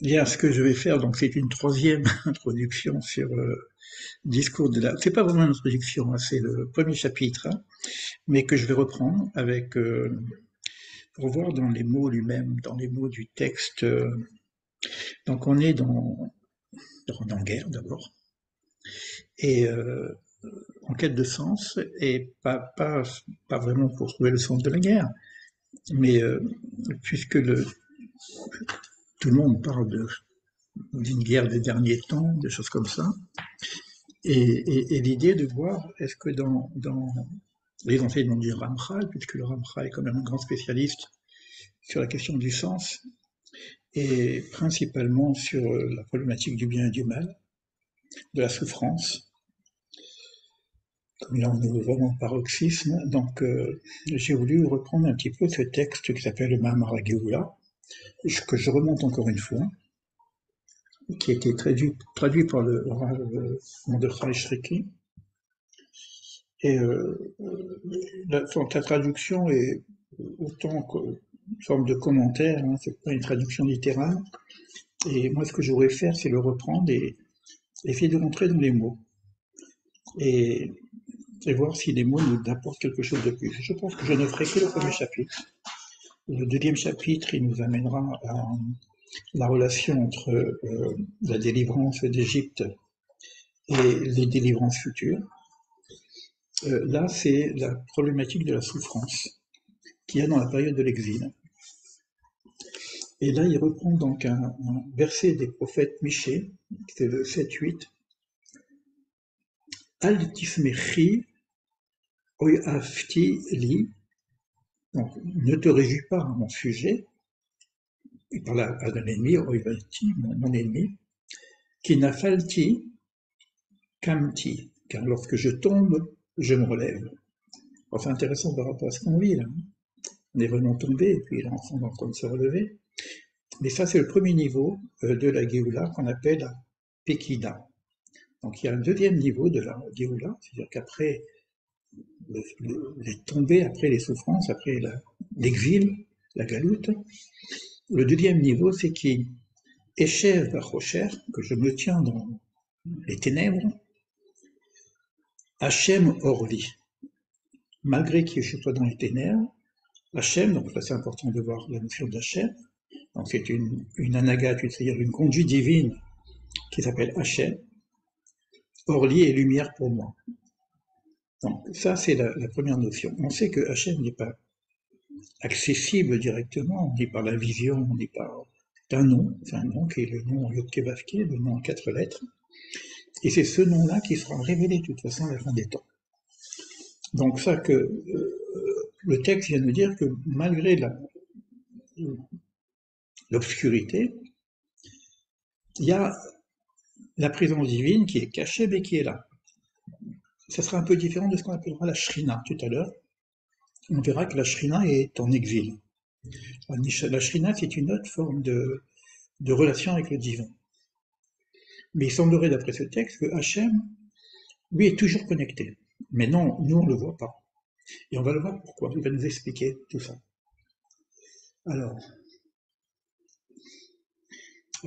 Bien, ce que je vais faire, donc c'est une troisième introduction sur discours de la. C'est pas vraiment une introduction, hein, c'est le premier chapitre, hein, mais que je vais reprendre avec pour voir dans les mots lui-même, dans les mots du texte. Donc on est dans guerre d'abord et en quête de sens et pas vraiment pour trouver le sens de la guerre, mais puisque tout le monde parle d'une guerre des derniers temps, des choses comme ça. Et l'idée de voir, est-ce que dans les enseignements du Ramchal, puisque le Ramchal est quand même un grand spécialiste sur la question du sens, et principalement sur la problématique du bien et du mal, de la souffrance, comme il en est vraiment paroxysme, donc j'ai voulu reprendre un petit peu ce texte qui s'appelle le Mahamar Geoula, que je remonte encore une fois, qui a été traduit par le Rav Mordechai Shriki. Et la traduction est autant une forme de commentaire, hein, c'est pas une traduction littérale. Et moi, ce que je voudrais faire, c'est le reprendre et essayer de rentrer dans les mots et, et voir si les mots nous apportent quelque chose de plus. Je pense que je ne ferai que le premier chapitre. Le deuxième chapitre, il nous amènera à la relation entre la délivrance d'Égypte et les délivrances futures. Là, c'est la problématique de la souffrance qu'il y a dans la période de l'exil. Et là, il reprend donc un verset des prophètes Michée, c'est le 7-8. Al tismechi oïafti li, donc ne te réjouis pas à mon sujet, il parle à l'ennemi, oïafti, mon ennemi, qui nafalti kamti, car lorsque je tombe, je me relève. Alors, c'est intéressant par rapport à ce qu'on vit là. On est vraiment tombé, et puis là, on est en train de se relever. Mais ça, c'est le premier niveau de la Géoula qu'on appelle la Pekida. Donc il y a un deuxième niveau de la Géoula, c'est-à-dire qu'après les tombées, après les souffrances, après l'exil, la galoute, le deuxième niveau, c'est qui échève Bachocher, que je me tiens dans les ténèbres, Hachem Orli. Malgré que je sois dans les ténèbres, Hachem, donc là c'est important de voir la notion d'Hachem, donc c'est une anagate, c'est-à-dire une conduite divine qui s'appelle Hachem, Orli est lumière pour moi. Donc ça c'est la première notion. On sait que Hachem n'est pas accessible directement, on dit par la vision, on dit par un nom, c'est un nom qui est le nom Yod-Kevavke, le nom en 4 lettres, et c'est ce nom-là qui sera révélé de toute façon à la fin des temps. Donc ça que le texte vient nous dire que malgré l'obscurité, il y a la présence divine qui est cachée mais qui est là. Ça sera un peu différent de ce qu'on appellera la Shrina tout à l'heure. On verra que la Shrina est en exil. La Shrina, c'est une autre forme de relation avec le divin. Mais il semblerait, d'après ce texte, que Hachem, lui, est toujours connecté. Mais non, nous, on ne le voit pas. Et on va le voir pourquoi. Il va nous expliquer tout ça. Alors,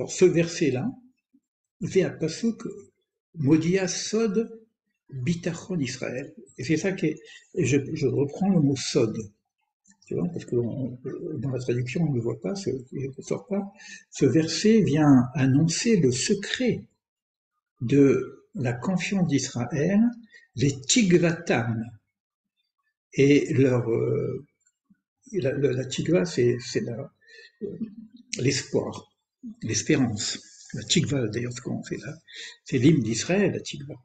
ce verset-là, c'est un pasuk Modia Sod Bitachon Israël. Et c'est ça et je reprends le mot Sod. Tu vois, parce que dans la traduction, on ne le voit pas, il ne sort pas. Ce verset vient annoncer le secret de la confiance d'Israël, les Tigvatam, et la tigva, c'est l'espoir, l'espérance. La tigva, d'ailleurs, c'est l'hymne d'Israël, la tigva.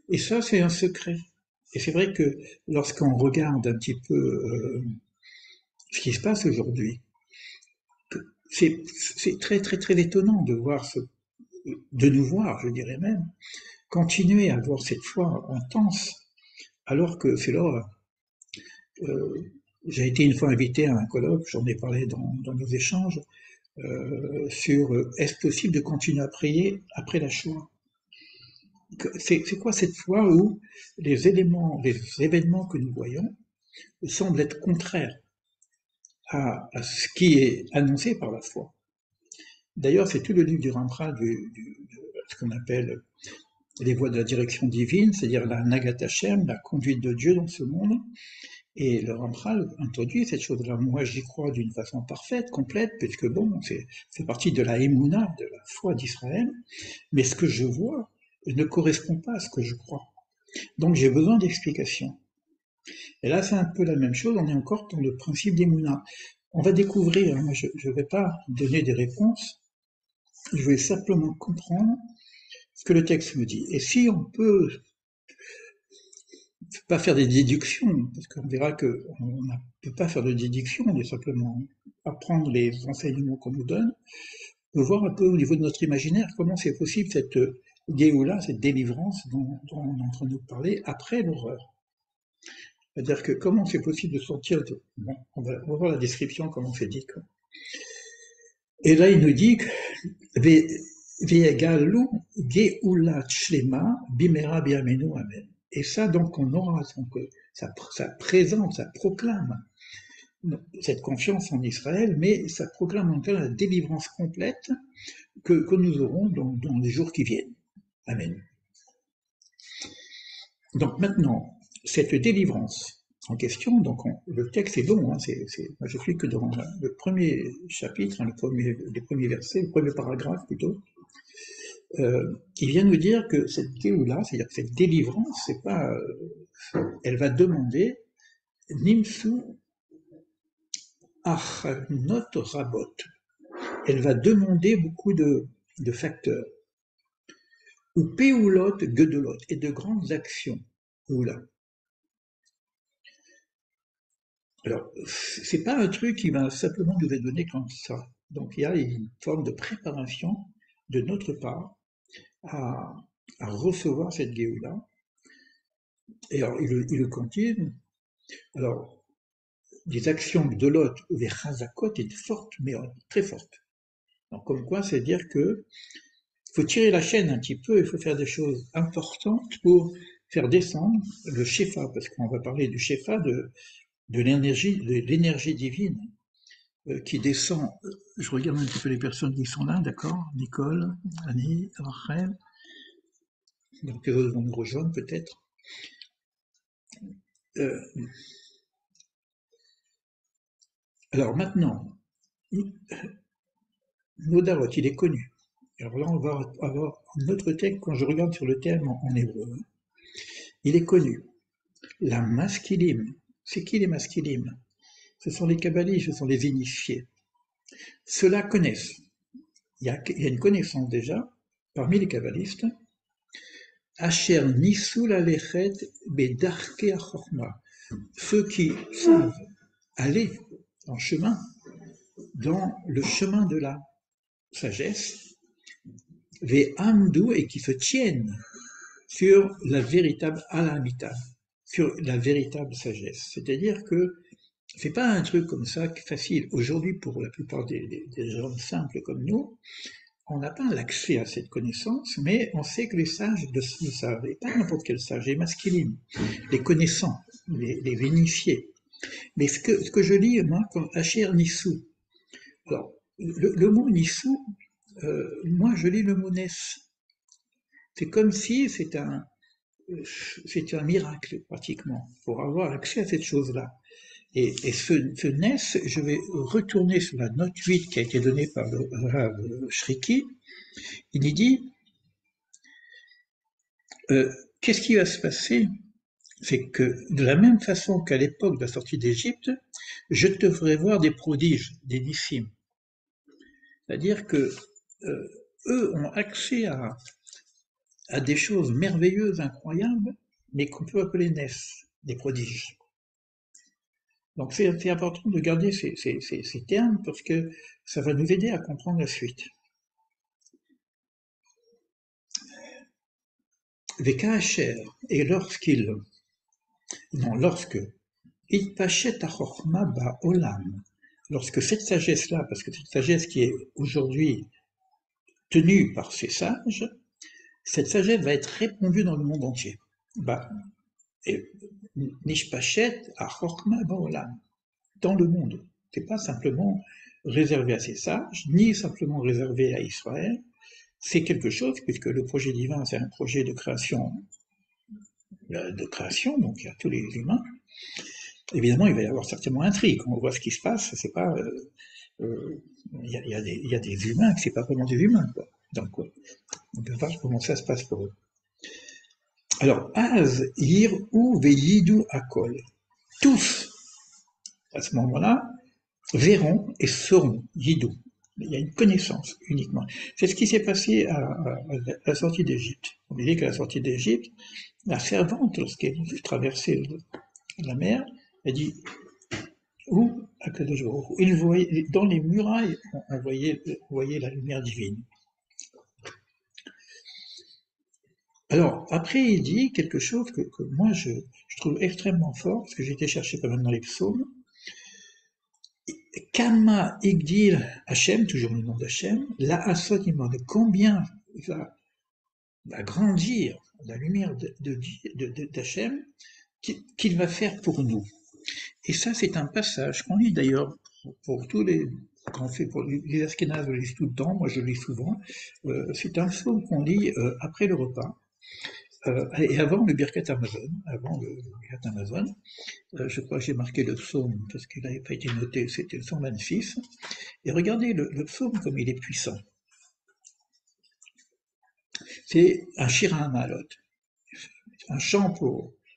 Et ça, c'est un secret. Et c'est vrai que lorsqu'on regarde un petit peu ce qui se passe aujourd'hui, c'est très, très, très étonnant de voir de nous voir, je dirais même, continuer à avoir cette foi intense, alors que c'est l'horreur. J'ai été une fois invité à un colloque, j'en ai parlé dans nos échanges, sur est-ce possible de continuer à prier après la Shoah. C'est quoi cette foi où les événements que nous voyons semblent être contraires à ce qui est annoncé par la foi. D'ailleurs, c'est tout le livre du Ramchal, ce qu'on appelle les voies de la direction divine, c'est-à-dire la Nagat Hashem, la conduite de Dieu dans ce monde. Et le Ramchal introduit cette chose-là. Moi, j'y crois d'une façon parfaite, complète, puisque bon, c'est partie de la Emouna, de la foi d'Israël, mais ce que je vois ne correspond pas à ce que je crois. Donc j'ai besoin d'explications. Et là, c'est un peu la même chose, on est encore dans le principe d'Emouna. On va découvrir, moi je ne vais pas donner des réponses, je vais simplement comprendre ce que le texte me dit. Et si on peut pas faire des déductions, parce qu'on verra qu'on ne peut pas faire de déduction, on est simplement apprendre les enseignements qu'on nous donne, on peut voir un peu au niveau de notre imaginaire comment c'est possible cette Géoula, cette délivrance dont on est en train de nous parler après l'horreur. C'est-à-dire que comment c'est possible de sortir de... Bon, on va voir la description, comment c'est dit. Quoi. Et là, il nous dit que Ve'egalu Geoula Shlema Bimera Biamenu Amen. Et ça, donc, on aura, donc, ça présente, ça proclame cette confiance en Israël, mais ça proclame en cas la délivrance complète que nous aurons dans les jours qui viennent. Amen. Donc maintenant, cette délivrance en question, donc le texte est long, hein, moi je suis que dans le premier chapitre, hein, les premiers versets, le premier paragraphe plutôt, il vient nous dire que cette Géoula, c'est-à-dire que cette délivrance, c'est pas, elle va demander Nimsu Achanot Rabot. Elle va demander beaucoup de facteurs. Ou Peulot Gedolot, et de grandes actions. Oula. Alors, c'est pas un truc qui va simplement nous être donné comme ça. Donc, il y a une forme de préparation de notre part à recevoir cette Géoula. Et alors, il le continue. Alors, des actions de Lot ou des chazakot est forte, mais très forte. Donc, comme quoi, c'est dire que il faut tirer la chaîne un petit peu, il faut faire des choses importantes pour faire descendre le shefa, parce qu'on va parler du shefa, de l'énergie divine qui descend. Je regarde un petit peu les personnes qui sont là, d'accord? Nicole, Annie, Rachel, donc les autres vont nous rejoindre peut-être. Alors maintenant, Nodarot, il est connu. Alors là, on va avoir un autre texte, quand je regarde sur le terme en hébreu, il est connu. La masculine, c'est qui les masculines? Ce sont les kabbalistes, ce sont les initiés. Ceux-là connaissent. Il y a une connaissance déjà, parmi les kabbalistes, Asher Nisul Alechet Bedarke Achorma, ceux qui savent aller en chemin, dans le chemin de la sagesse, Ve'amdu, et qui se tiennent sur la véritable alamita, sur la véritable sagesse. C'est-à-dire que c'est pas un truc comme ça facile. Aujourd'hui, pour la plupart des gens simples comme nous, on n'a pas l'accès à cette connaissance, mais on sait que les sages le savent, et pas n'importe quel sage, les masculines, les connaissants, les vinifiés. Mais ce que je lis, moi, comme Asher Nissou, alors, le mot Nissou, moi je lis le mot Nes. C'est comme si c'était un miracle, pratiquement, pour avoir accès à cette chose-là. Et ce Nes, je vais retourner sur la note 8 qui a été donnée par le Rav Shriki. Il y dit, qu'est-ce qui va se passer? C'est que de la même façon qu'à l'époque de la sortie d'Égypte, je te ferai voir des prodiges, des nissim. C'est-à-dire que eux ont accès à des choses merveilleuses, incroyables, mais qu'on peut appeler nes, des prodiges. Donc c'est important de garder ces termes parce que ça va nous aider à comprendre la suite. Vekacher, et lorsque Itpachet achorma ba'olam, lorsque cette sagesse-là, parce que cette sagesse qui est aujourd'hui tenue par ces sages, cette sagesse va être répandue dans le monde entier. Nishpachet achorma ba'olam, dans le monde. C'est pas simplement réservé à ses sages, ni simplement réservé à Israël. C'est quelque chose, puisque le projet divin, c'est un projet de création, donc il y a tous les humains. Évidemment, il va y avoir certainement un tri. Quand on voit ce qui se passe, c'est pas, il y a des humains que c'est pas vraiment des humains, quoi. Donc, on peut voir comment ça se passe pour eux. Alors, Az Yir'u Veyidu Akol. Tous, à ce moment-là, verront et sauront, Yidou. Il y a une connaissance uniquement. C'est ce qui s'est passé à la sortie d'Égypte. On dit qu'à la sortie d'Égypte, la servante, lorsqu'elle traversait la mer, elle dit où il voyait, dans les murailles, on voyait la lumière divine. Alors, après, il dit quelque chose que moi je trouve extrêmement fort, parce que j'ai été chercher quand même dans les psaumes. Kama Igdil Hachem, toujours le nom d'Hachem, la Asot Imon, combien va grandir la lumière d'Hachem qu'il va faire pour nous. Et ça, c'est un passage qu'on lit d'ailleurs pour tous les, quand on fait pour les Ashkénazes, je le lis tout le temps, moi je le lis souvent. C'est un psaume qu'on lit après le repas. Et avant le Birkat Amazon, je crois que j'ai marqué le psaume parce qu'il n'avait pas été noté, c'était le 126. Et regardez le psaume comme il est puissant. C'est un Shir HaMa'alot, un chant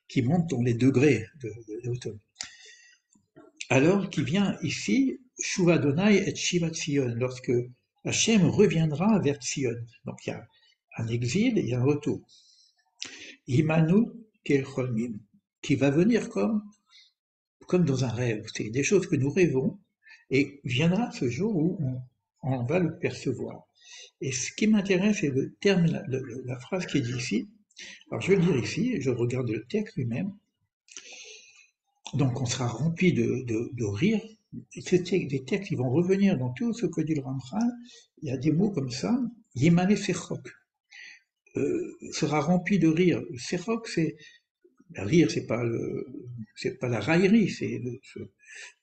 qui monte dans les degrés de hauteur. Alors qu'il vient ici, Shuva Adonai et Shiva Tzion, lorsque Hachem reviendra vers Tzion. Donc il y a un exil et il y a un retour. Imanu Kel Cholmim, qui va venir comme dans un rêve. C'est des choses que nous rêvons, et viendra ce jour où on va le percevoir. Et ce qui m'intéresse, c'est le terme, la phrase qui est dit ici. Alors je vais le dire ici, je regarde le texte lui-même. Donc on sera rempli de rire. Des textes qui vont revenir dans tout ce que dit le Ramchal. Il y a des mots comme ça. Yemane Sechok sera rempli de rire. Sechok, c'est rire, c'est pas la raillerie, c'est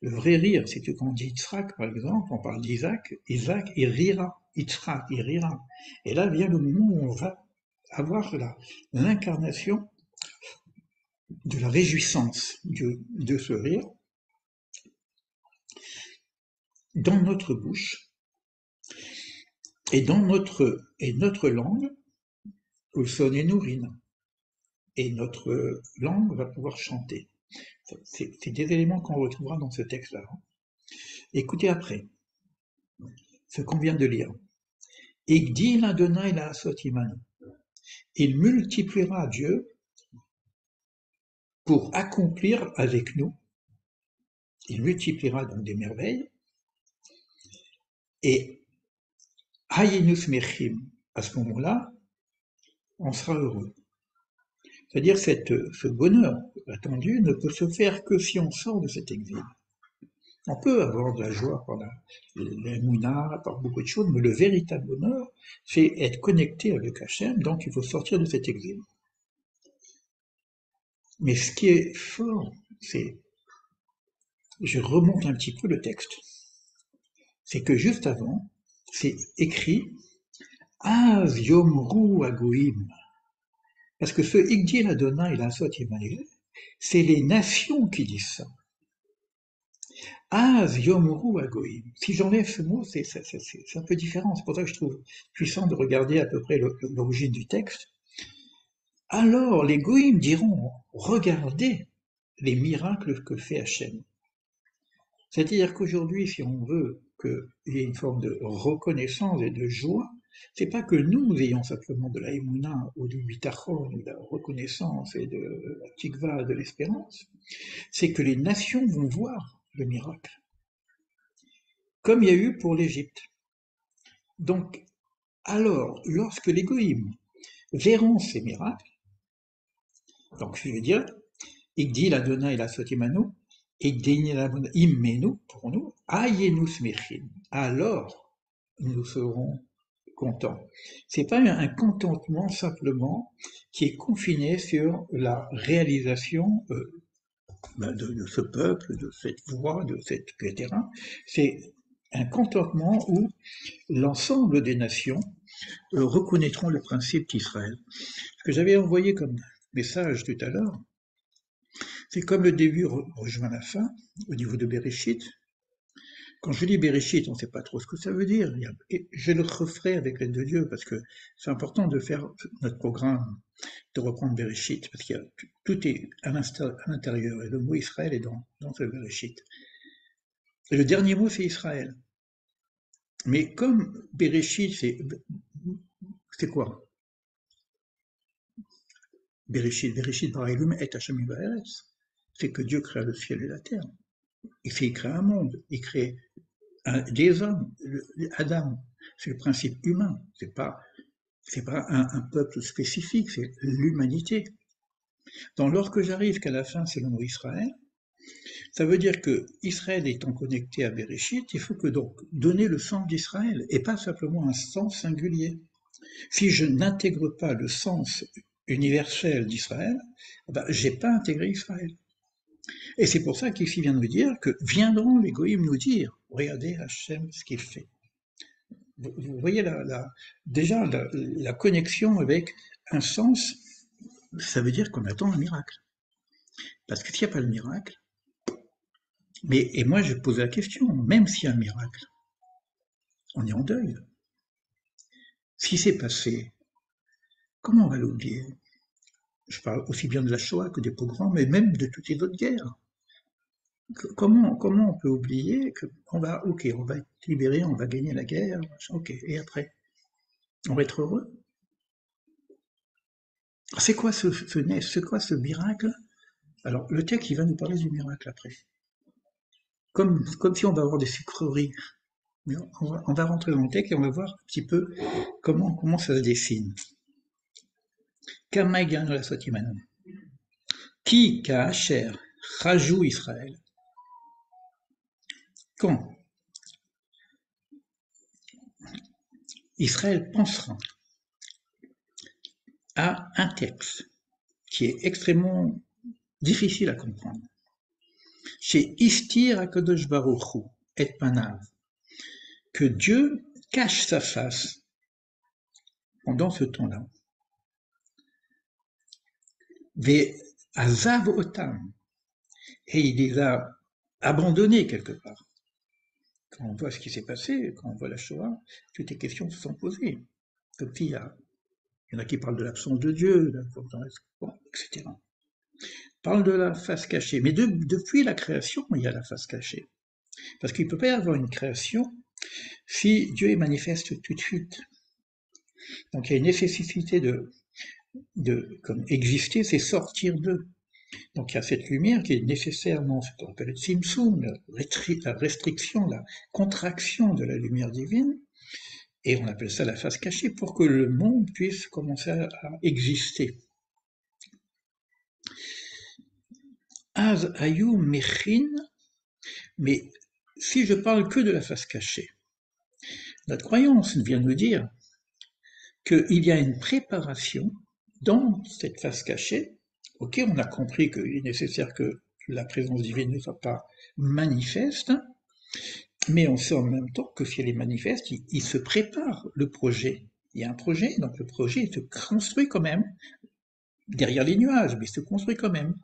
le vrai rire. C'est que quand on dit Yitzhak, par exemple, on parle d'Isaac. Isaac, il rira. Yitzhak, il rira. Et là vient le moment où on va avoir l'incarnation de la réjouissance de ce rire dans notre bouche et dans notre langue, où sonne et nourrine. Et notre langue va pouvoir chanter. C'est des éléments qu'on retrouvera dans ce texte-là. Écoutez après ce qu'on vient de lire. Igdil Adonai la Sotimanu. Il multipliera Dieu pour accomplir avec nous. Il multipliera donc des merveilles. Et Hayinus Mechim, à ce moment-là, on sera heureux. C'est-à-dire ce bonheur attendu ne peut se faire que si on sort de cet exil. On peut avoir de la joie par l'émouna, par beaucoup de choses, mais le véritable bonheur, c'est être connecté avec Hachem, donc il faut sortir de cet exil. Mais ce qui est fort, c'est, je remonte un petit peu le texte, c'est que juste avant, c'est écrit Az Yomru Agoim. Parce que ce Igdil Adonai et l'Asot Emmanuel, c'est les nations qui disent ça. Az Yomru Agoim. Si j'enlève ce mot, c'est un peu différent. C'est pour ça que je trouve puissant de regarder à peu près l'origine du texte. Alors les Goïm diront, regardez les miracles que fait Hachem. C'est-à-dire qu'aujourd'hui, si on veut qu'il y ait une forme de reconnaissance et de joie, c'est pas que nous ayons simplement de la émouna ou du bitachon, de la reconnaissance et de la tikva, de l'espérance, c'est que les nations vont voir le miracle, comme il y a eu pour l'Égypte. Donc, alors, lorsque les Goïm verront ces miracles, donc je veux dire, Igdil Adonai la Sotimanu, Igdil Adonai Immenu, pour nous, Ayenus Mechim, alors nous serons contents. C'est pas un contentement simplement qui est confiné sur la réalisation de ce peuple, de cette voix, etc. C'est un contentement où l'ensemble des nations reconnaîtront le principe d'Israël. Ce que j'avais envoyé comme message tout à l'heure, c'est comme le début rejoint la fin, au niveau de Bereshit. Quand je dis Bereshit, on ne sait pas trop ce que ça veut dire. Et je le referai avec l'aide de Dieu, parce que c'est important de faire notre programme, de reprendre Bereshit, parce que tout est à l'intérieur, et le mot Israël est dans ce Bereshit. Et le dernier mot, c'est Israël. Mais comme Bereshit, c'est quoi? Bereshit bara Elohim et Hashem ba'aretz. C'est que Dieu créa le ciel et la terre. Il crée un monde, il crée des hommes, Adam. C'est le principe humain. C'est pas un peuple spécifique, c'est l'humanité. Donc, lorsque j'arrive qu'à la fin, c'est le mot Israël, ça veut dire que Israël étant connecté à Bereshit, il faut que donc donner le sens d'Israël et pas simplement un sens singulier. Si je n'intègre pas le sens universel d'Israël, ben, j'ai pas intégré Israël. Et c'est pour ça qu'ici vient nous dire que viendront les goïms nous dire, regardez Hachem ce qu'il fait. Vous voyez déjà la connexion avec un sens, ça veut dire qu'on attend un miracle. Parce que s'il n'y a pas le miracle, et moi je pose la question, même s'il y a un miracle, on est en deuil. Ce qui s'est passé, comment on va l'oublier? Je parle aussi bien de la Shoah que des pogroms, mais même de toutes les autres guerres. Comment on peut oublier qu'on va, ok, on va être libéré, on va gagner la guerre, ok, et après, on va être heureux? C'est quoi c'est quoi ce miracle? Alors, le texte, il va nous parler du miracle après. Comme si on va avoir des sucreries. Mais on va rentrer dans le texte et on va voir un petit peu comment ça se dessine. Kamaïgan la Sotimanon. Qui Kaacher Rajou Israël. Quand Israël pensera à un texte qui est extrêmement difficile à comprendre. Chez Istir Akadosh Baruch Hu et Panav, que Dieu cache sa face pendant ce temps-là. Ve Azav Otam, et il les a abandonnés quelque part. Quand on voit ce qui s'est passé, quand on voit la Shoah, toutes les questions se sont posées. Comme il y en a qui parlent de l'absence de Dieu, etc. Parle de la face cachée. Mais depuis la création, il y a la face cachée. Parce qu'il ne peut pas y avoir une création si Dieu est manifeste tout de suite. Donc il y a une nécessité comme exister, c'est sortir d'eux. Donc il y a cette lumière qui est nécessairement ce qu'on appelle le tzimtzum, la restriction, la contraction de la lumière divine, et on appelle ça la face cachée, pour que le monde puisse commencer à exister. Az ayu mechin, mais si je parle que de la face cachée, notre croyance vient nous dire qu'il y a une préparation dans cette face cachée. Ok, on a compris qu'il est nécessaire que la présence divine ne soit pas manifeste, mais on sait en même temps que si elle est manifeste, il se prépare le projet. Il y a un projet, donc le projet se construit quand même, derrière les nuages, mais il se construit quand même.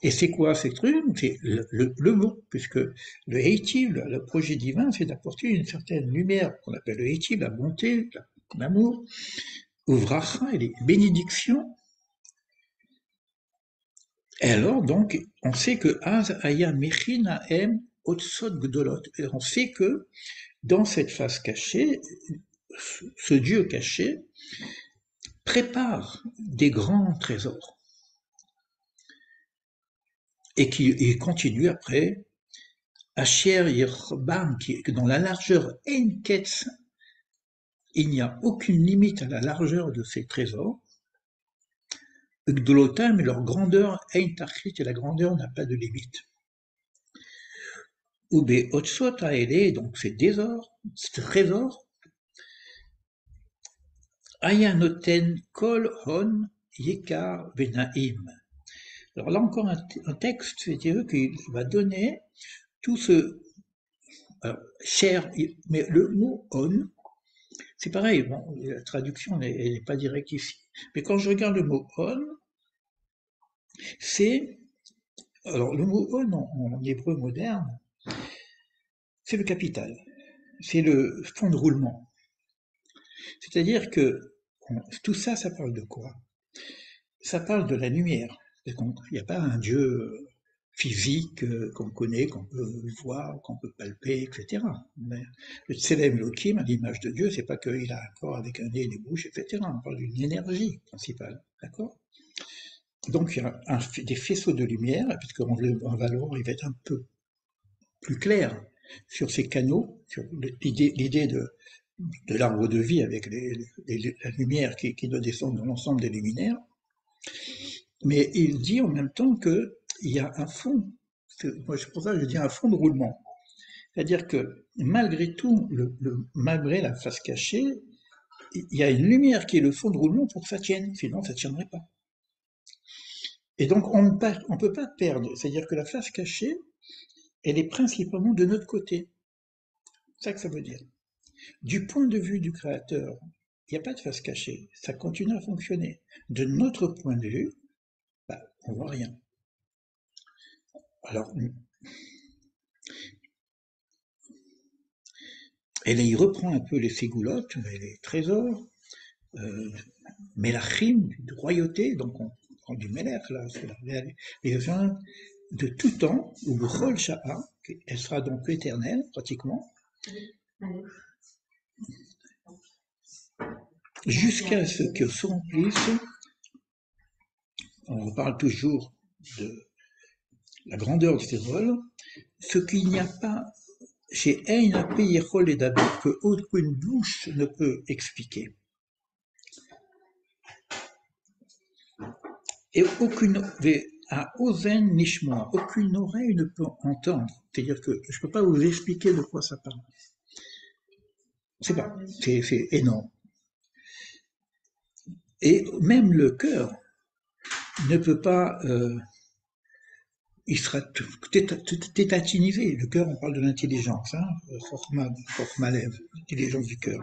Et c'est quoi ces trucs? C'est le mot, puisque le Heitiv, le projet divin, c'est d'apporter une certaine lumière, qu'on appelle le Heitiv, la bonté, l'amour, Uvracha, et les bénédictions. Et alors, donc, on sait que Az Aya Mechina Em Otsot Gdolot. Et on sait que dans cette face cachée, ce Dieu caché prépare des grands trésors. Et qui continue après, Asher Yerbam, qui dans la largeur Enketz, il n'y a aucune limite à la largeur de ces trésors. Gdolotam, mais leur grandeur, Ein Tachlit, et la grandeur n'a pas de limite. Ube Otsot Aele, donc ces trésors, Aya Noten Kol Hon Yekar Venaim. Alors là encore un texte, c'est-à-dire qu'il va donner tout ce Alors, chair, mais le mot on, c'est pareil, bon, la traduction n'est pas directe ici. Mais quand je regarde le mot on, c'est. Alors, le mot on en hébreu moderne, c'est le capital, c'est le fond de roulement. C'est-à-dire que tout ça, ça parle de quoi? Ça parle de la lumière. Il n'y a pas un Dieu physique qu'on connaît, qu'on peut voir, qu'on peut palper, etc. Mais le Tselem Elohim, à l'image de Dieu, c'est pas qu'il a un corps avec un nez, des bouches, etc. On parle d'une énergie principale, d'accord? Donc il y a des faisceaux de lumière, puisqu'on va le voir, il va être un peu plus clair sur ces canaux, sur l'idée de l'arbre de vie avec la lumière qui doit descendre dans l'ensemble des luminaires. Mais il dit en même temps qu'il y a un fond, moi c'est pour ça que je dis un fond de roulement. C'est-à-dire que malgré tout, malgré la face cachée, il y a une lumière qui est le fond de roulement pour que ça tienne, sinon ça ne tiendrait pas. Et donc on ne peut pas perdre, c'est-à-dire que la face cachée, elle est principalement de notre côté. C'est ça que ça veut dire. Du point de vue du créateur, il n'y a pas de face cachée, ça continue à fonctionner. De notre point de vue, bah, on voit rien. Alors, et là, il reprend un peu les ségoulottes, les trésors, Mélachim, de royauté, donc on prend du Mélech, là, c'est les vins de tout temps, ou le Chol Sha'a, elle sera donc éternelle, pratiquement, jusqu'à ce que se remplisse, on parle toujours de la grandeur de ces rôles, ce qu'il n'y a pas chez Ein Yechol et David, que aucune bouche ne peut expliquer. Et à Ozen Nishmoa, aucune oreille ne peut entendre. C'est-à-dire que je ne peux pas vous expliquer de quoi ça parle. C'est pas, c'est énorme. Et même le cœur ne peut pas, il sera tétatinisé. Le cœur, on parle de l'intelligence, hein, Chormalev, l'intelligence du cœur,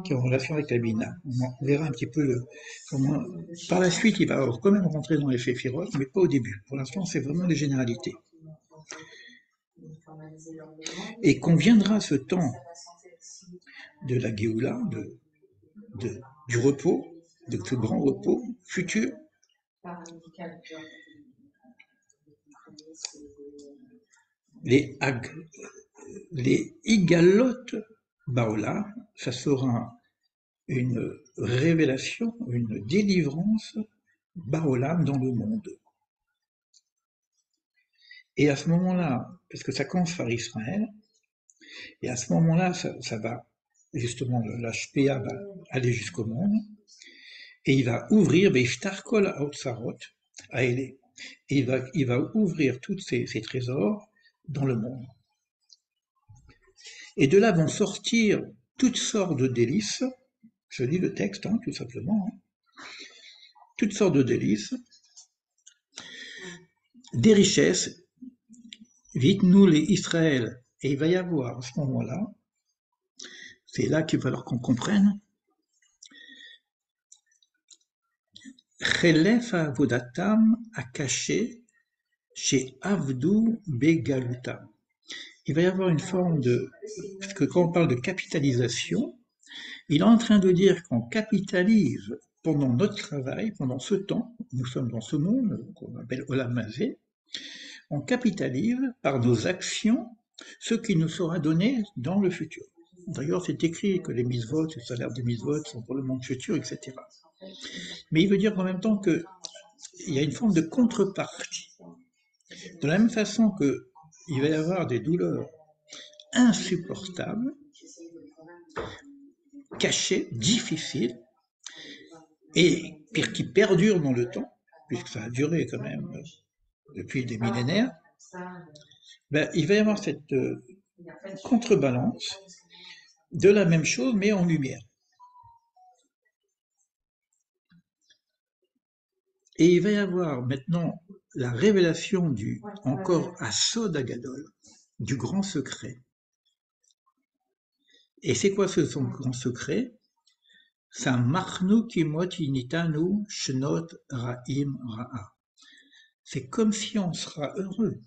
qui est en relation avec la Bina. On verra un petit peu comment. Par la suite, il va quand même rentrer dans les Séphiroth, mais pas au début. Pour l'instant, c'est vraiment des généralités. Et qu'on viendra ce temps de la Géoula, du repos, de ce grand repos futur, les Igalotes Baola, ça sera une révélation, une délivrance Baolam dans le monde. Et à ce moment-là, parce que ça commence par Israël, et à ce moment-là, ça va, justement, l'HPA va aller jusqu'au monde, et il va ouvrir, Beishtarkol Aotsarot, à Elé. Et il va ouvrir tous ces trésors dans le monde. Et de là vont sortir toutes sortes de délices, je lis le texte, hein, tout simplement, hein, toutes sortes de délices, des richesses, vite nous les Israël, et il va y avoir à ce moment-là, c'est là qu'il va falloir qu'on comprenne, Chelef avodatam a caché chez Avdou Begalutam. Il va y avoir une forme de, parce que quand on parle de capitalisation, il est en train de dire qu'on capitalise pendant notre travail, pendant ce temps, nous sommes dans ce monde qu'on appelle Olam Hazé, on capitalise par nos actions ce qui nous sera donné dans le futur. D'ailleurs, c'est écrit que les mitzvot, le salaire des mitzvot sont pour le monde futur, etc. Mais il veut dire en même temps qu'il y a une forme de contrepartie. De la même façon qu'il va y avoir des douleurs insupportables, cachées, difficiles, et qui perdurent dans le temps, puisque ça a duré quand même depuis des millénaires, ben, il va y avoir cette contrebalance de la même chose, mais en lumière. Et il va y avoir maintenant la révélation encore à Sod Agadol, du grand secret. Et c'est quoi ce grand secret? Samachnu kimot initanu shnot ra'im ra'a. C'est comme si on sera heureux,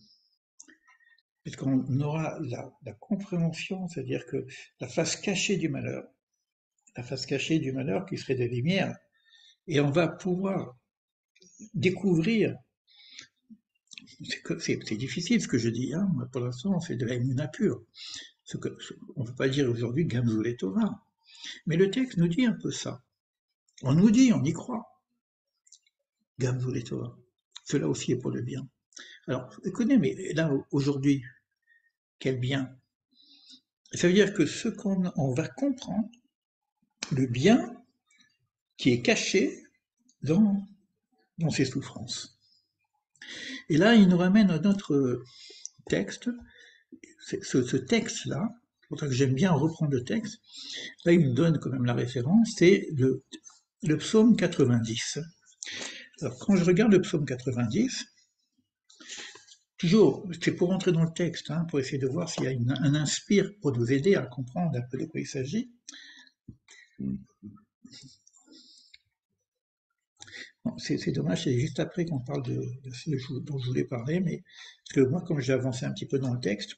puisqu'on aura la compréhension, c'est-à-dire que la face cachée du malheur, la face cachée du malheur qui serait des lumières, et on va pouvoir découvrir, c'est difficile ce que je dis, hein, pour l'instant c'est de la émouna pure, on ne peut pas dire aujourd'hui Gamzou et Torah, mais le texte nous dit un peu ça. On nous dit, on y croit, Gamzou et Torah. Cela aussi est pour le bien. Alors, écoutez, mais là, aujourd'hui, quel bien? Ça veut dire que ce qu'on va comprendre, le bien qui est caché dans ces souffrances. Et là, il nous ramène à notre texte, ce texte-là, c'est pour ça que j'aime bien reprendre le texte, là il nous donne quand même la référence, c'est le psaume 90. Alors quand je regarde le psaume 90, toujours, c'est pour entrer dans le texte, hein, pour essayer de voir s'il y a un inspire pour nous aider à comprendre un peu de quoi il s'agit. Bon, c'est dommage, c'est juste après qu'on parle de ce dont je voulais parler, mais parce que moi, comme j'ai avancé un petit peu dans le texte,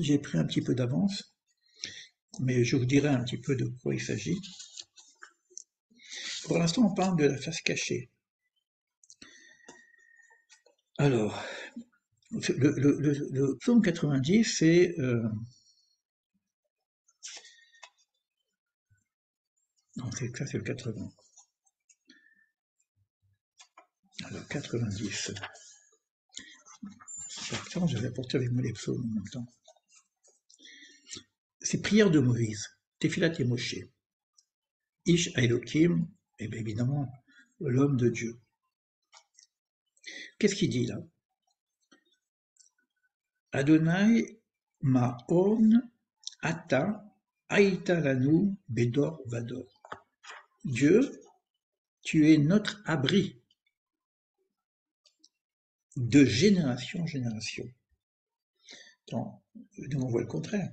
j'ai pris un petit peu d'avance, mais je vous dirai un petit peu de quoi il s'agit. Pour l'instant, on parle de la face cachée. Alors, le psaume 90, c'est... non, ça c'est le 80. Alors, 90. Attends, j'avais apporté avec moi les psaumes en même temps. C'est prière de Moïse, Tephilat et Moshe. Ish Elohim, et bien évidemment, l'homme de Dieu. Qu'est-ce qu'il dit là? Adonai Ma'on Ata Aïta Lanu Bedor Vador. Dieu, tu es notre abri de génération en génération. Nous on voit le contraire.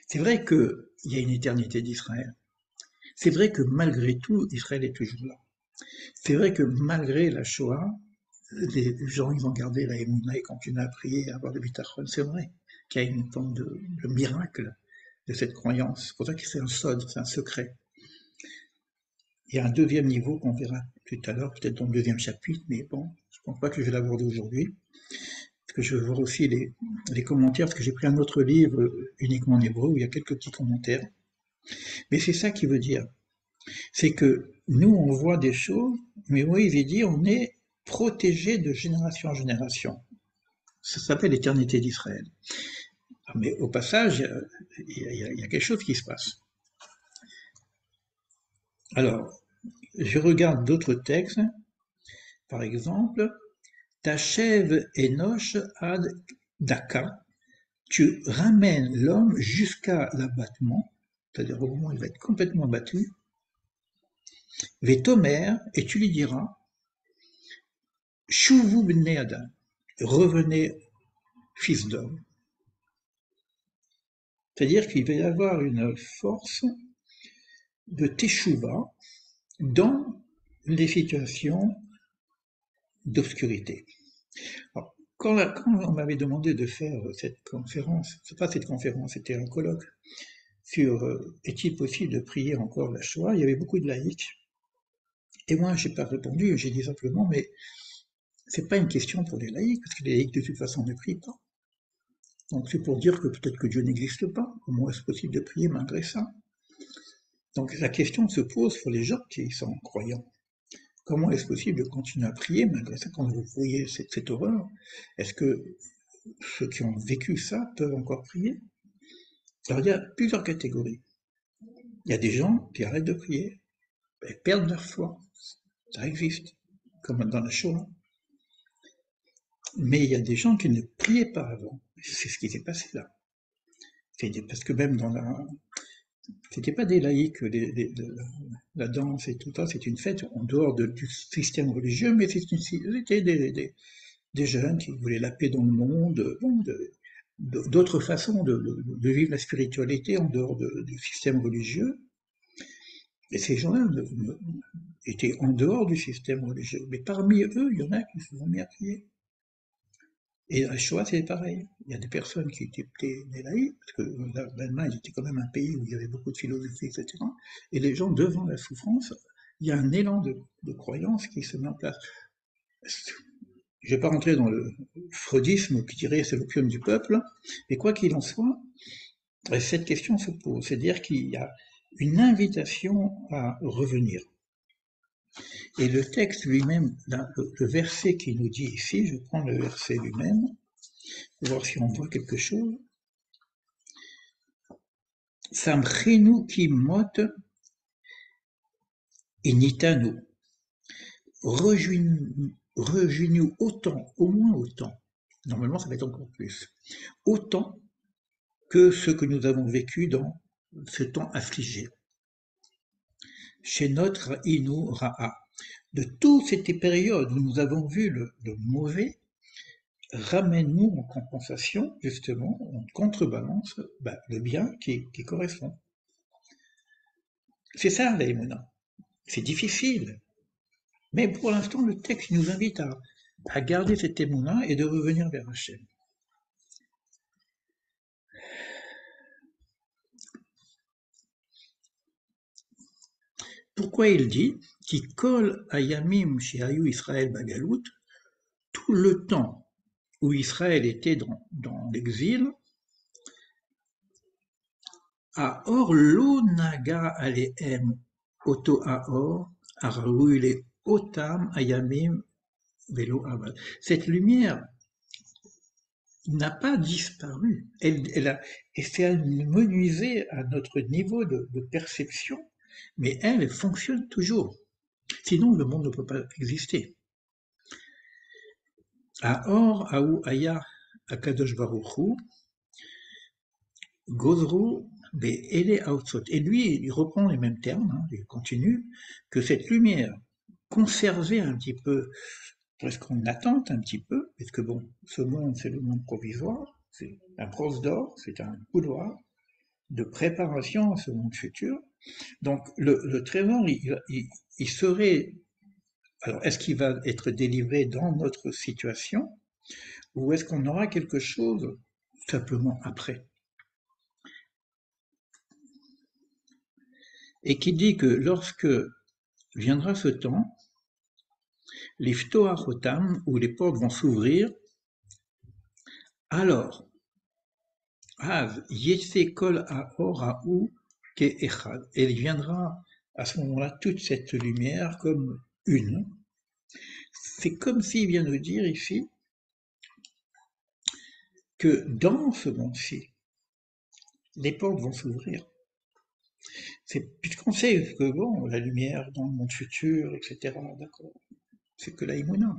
C'est vrai qu'il y a une éternité d'Israël. C'est vrai que malgré tout, Israël est toujours là. C'est vrai que malgré la Shoah, les gens ils ont gardé la Emouna et continuent à prier, à avoir le bitachon. C'est vrai qu'il y a une forme de miracle de cette croyance. C'est pour ça que c'est un sod, c'est un secret. Il y a un deuxième niveau qu'on verra tout à l'heure, peut-être dans le deuxième chapitre, mais bon, je ne pense pas que je vais l'aborder aujourd'hui. Parce que je veux voir aussi les commentaires, parce que j'ai pris un autre livre uniquement en hébreu où il y a quelques petits commentaires. Mais c'est ça qui veut dire. C'est que nous, on voit des choses, mais Moïse dit on est protégé de génération en génération. Ça s'appelle l'éternité d'Israël. Mais au passage, il y a quelque chose qui se passe. Alors, je regarde d'autres textes. Par exemple, Tachev Enoch ad Daka, tu ramènes l'homme jusqu'à l'abattement, c'est-à-dire au moment où il va être complètement abattu, Vetomer, et tu lui diras, Shuvu bnei Adam, revenez, fils d'homme. C'est-à-dire qu'il va y avoir une force de teshuva dans les situations d'obscurité. Quand on m'avait demandé de faire cette conférence, c'est pas cette conférence, c'était un colloque sur est-il possible de prier encore la Shoah, il y avait beaucoup de laïcs. Et moi, j'ai pas répondu, j'ai dit simplement, mais c'est pas une question pour les laïcs, parce que les laïcs de toute façon ne prient pas. Donc c'est pour dire que peut-être que Dieu n'existe pas. Comment est-ce possible de prier malgré ça? Donc la question se pose pour les gens qui sont croyants. Comment est-ce possible de continuer à prier malgré ça quand vous voyez cette horreur? Est-ce que ceux qui ont vécu ça peuvent encore prier? Alors il y a plusieurs catégories. Il y a des gens qui arrêtent de prier, et perdent leur foi. Ça existe, comme dans la Shoah. Mais il y a des gens qui ne priaient pas avant. C'est ce qui s'est passé là. Parce que même dans la... C'était pas des laïcs, la danse et tout ça, c'est une fête en dehors du système religieux, mais c'était des jeunes qui voulaient la paix dans le monde. Bon, d'autres façons de vivre la spiritualité en dehors du système religieux. Et ces gens-là étaient en dehors du système religieux. Mais parmi eux, il y en a qui se sont mis à prier. Et à Shoah, c'est pareil. Il y a des personnes qui étaient des laïcs, parce que l'Allemagne était quand même un pays où il y avait beaucoup de philosophie, etc. Et les gens, devant la souffrance, il y a un élan de croyance qui se met en place. Je ne vais pas rentrer dans le freudisme qui dirait c'est l'opium du peuple, mais quoi qu'il en soit, cette question se pose. C'est-à-dire qu'il y a une invitation à revenir. Et le texte lui-même, le verset qui nous dit ici, je prends le verset lui-même, pour voir si on voit quelque chose. Samchenu kimot initanu. Rejoignez-nous autant, au moins autant. Normalement, ça va être encore plus. Autant que ce que nous avons vécu dans ce temps affligé. Chez notre Inu Ra'a. De toutes ces périodes où nous avons vu le mauvais, ramène-nous en compensation, justement, en contrebalance, le bien qui correspond. C'est ça, l'aïmouna. C'est difficile. Mais pour l'instant, le texte nous invite à garder cet émouna et de revenir vers Hachem. Pourquoi il dit qui kol ayamim shehayu Israël bagalout, tout le temps où Israël était dans l'exil, à or lo naga alehem oto aor araouile otam ayamim velo aval. Cette lumière n'a pas disparu. Elle s'est menuisée à notre niveau de perception, mais elle fonctionne toujours. Sinon, le monde ne peut pas exister. Aor aou aya akadosh baruchu gozru be'ele outsot. Et lui, il reprend les mêmes termes, il continue, que cette lumière conservée un petit peu, presque en attente un petit peu, parce que bon, ce monde, c'est le monde provisoire, c'est un brosse d'or, c'est un couloir de préparation à ce monde futur. Donc le trésor, il serait... Alors, est-ce qu'il va être délivré dans notre situation, ou est-ce qu'on aura quelque chose simplement après? Et qui dit que lorsque viendra ce temps, les Ftoachotam, où les portes vont s'ouvrir, alors, Av Yetse Kol Aor Aou Ke Echad, et il viendra à ce moment-là toute cette lumière comme une. C'est comme s'il vient nous dire ici que dans ce monde-ci, les portes vont s'ouvrir. Puisqu'on sait que bon, la lumière dans le monde futur, etc., d'accord, c'est que l'aïmouna.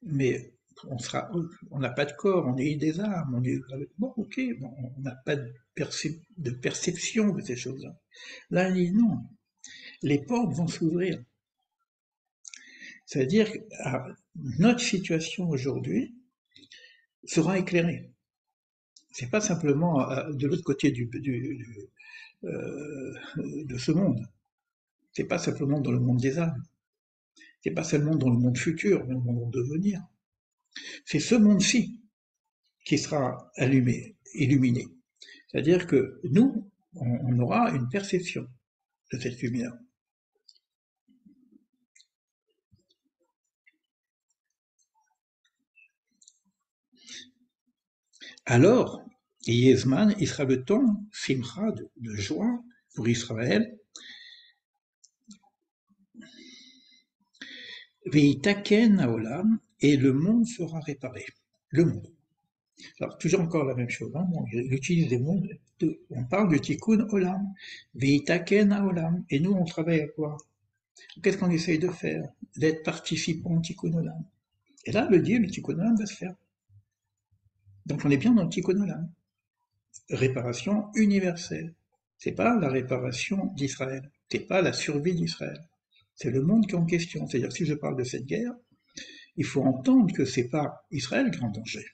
Mais on n'a pas de corps, on est des âmes, on est, bon, ok, bon, on n'a pas de perception de ces choses-là. Là, il dit non, les portes vont s'ouvrir. C'est-à-dire que notre situation aujourd'hui sera éclairée. C'est pas simplement de l'autre côté de ce monde. C'est pas simplement dans le monde des âmes. C'est pas seulement dans le monde futur, mais dans le monde devenir. C'est ce monde-ci qui sera allumé, illuminé. C'est-à-dire que nous, on aura une perception de cette lumière. Alors, Yezman, il sera le temps, simcha, de joie pour Israël. Veitaken haolam, et le monde sera réparé. Le monde. Alors, toujours encore la même chose, hein, il utilise des mots, on parle de tikkun olam, veitaken haolam, et nous on travaille à quoi? Qu'est-ce qu'on essaye de faire? D'être participant au tikkun olam. Et là, le tikkun olam va se faire. Donc on est bien dans le tikkun olam. Réparation universelle. C'est pas la réparation d'Israël. C'est pas la survie d'Israël. C'est le monde qui est en question. C'est-à-dire, si je parle de cette guerre, il faut entendre que c'est pas Israël qui est en danger.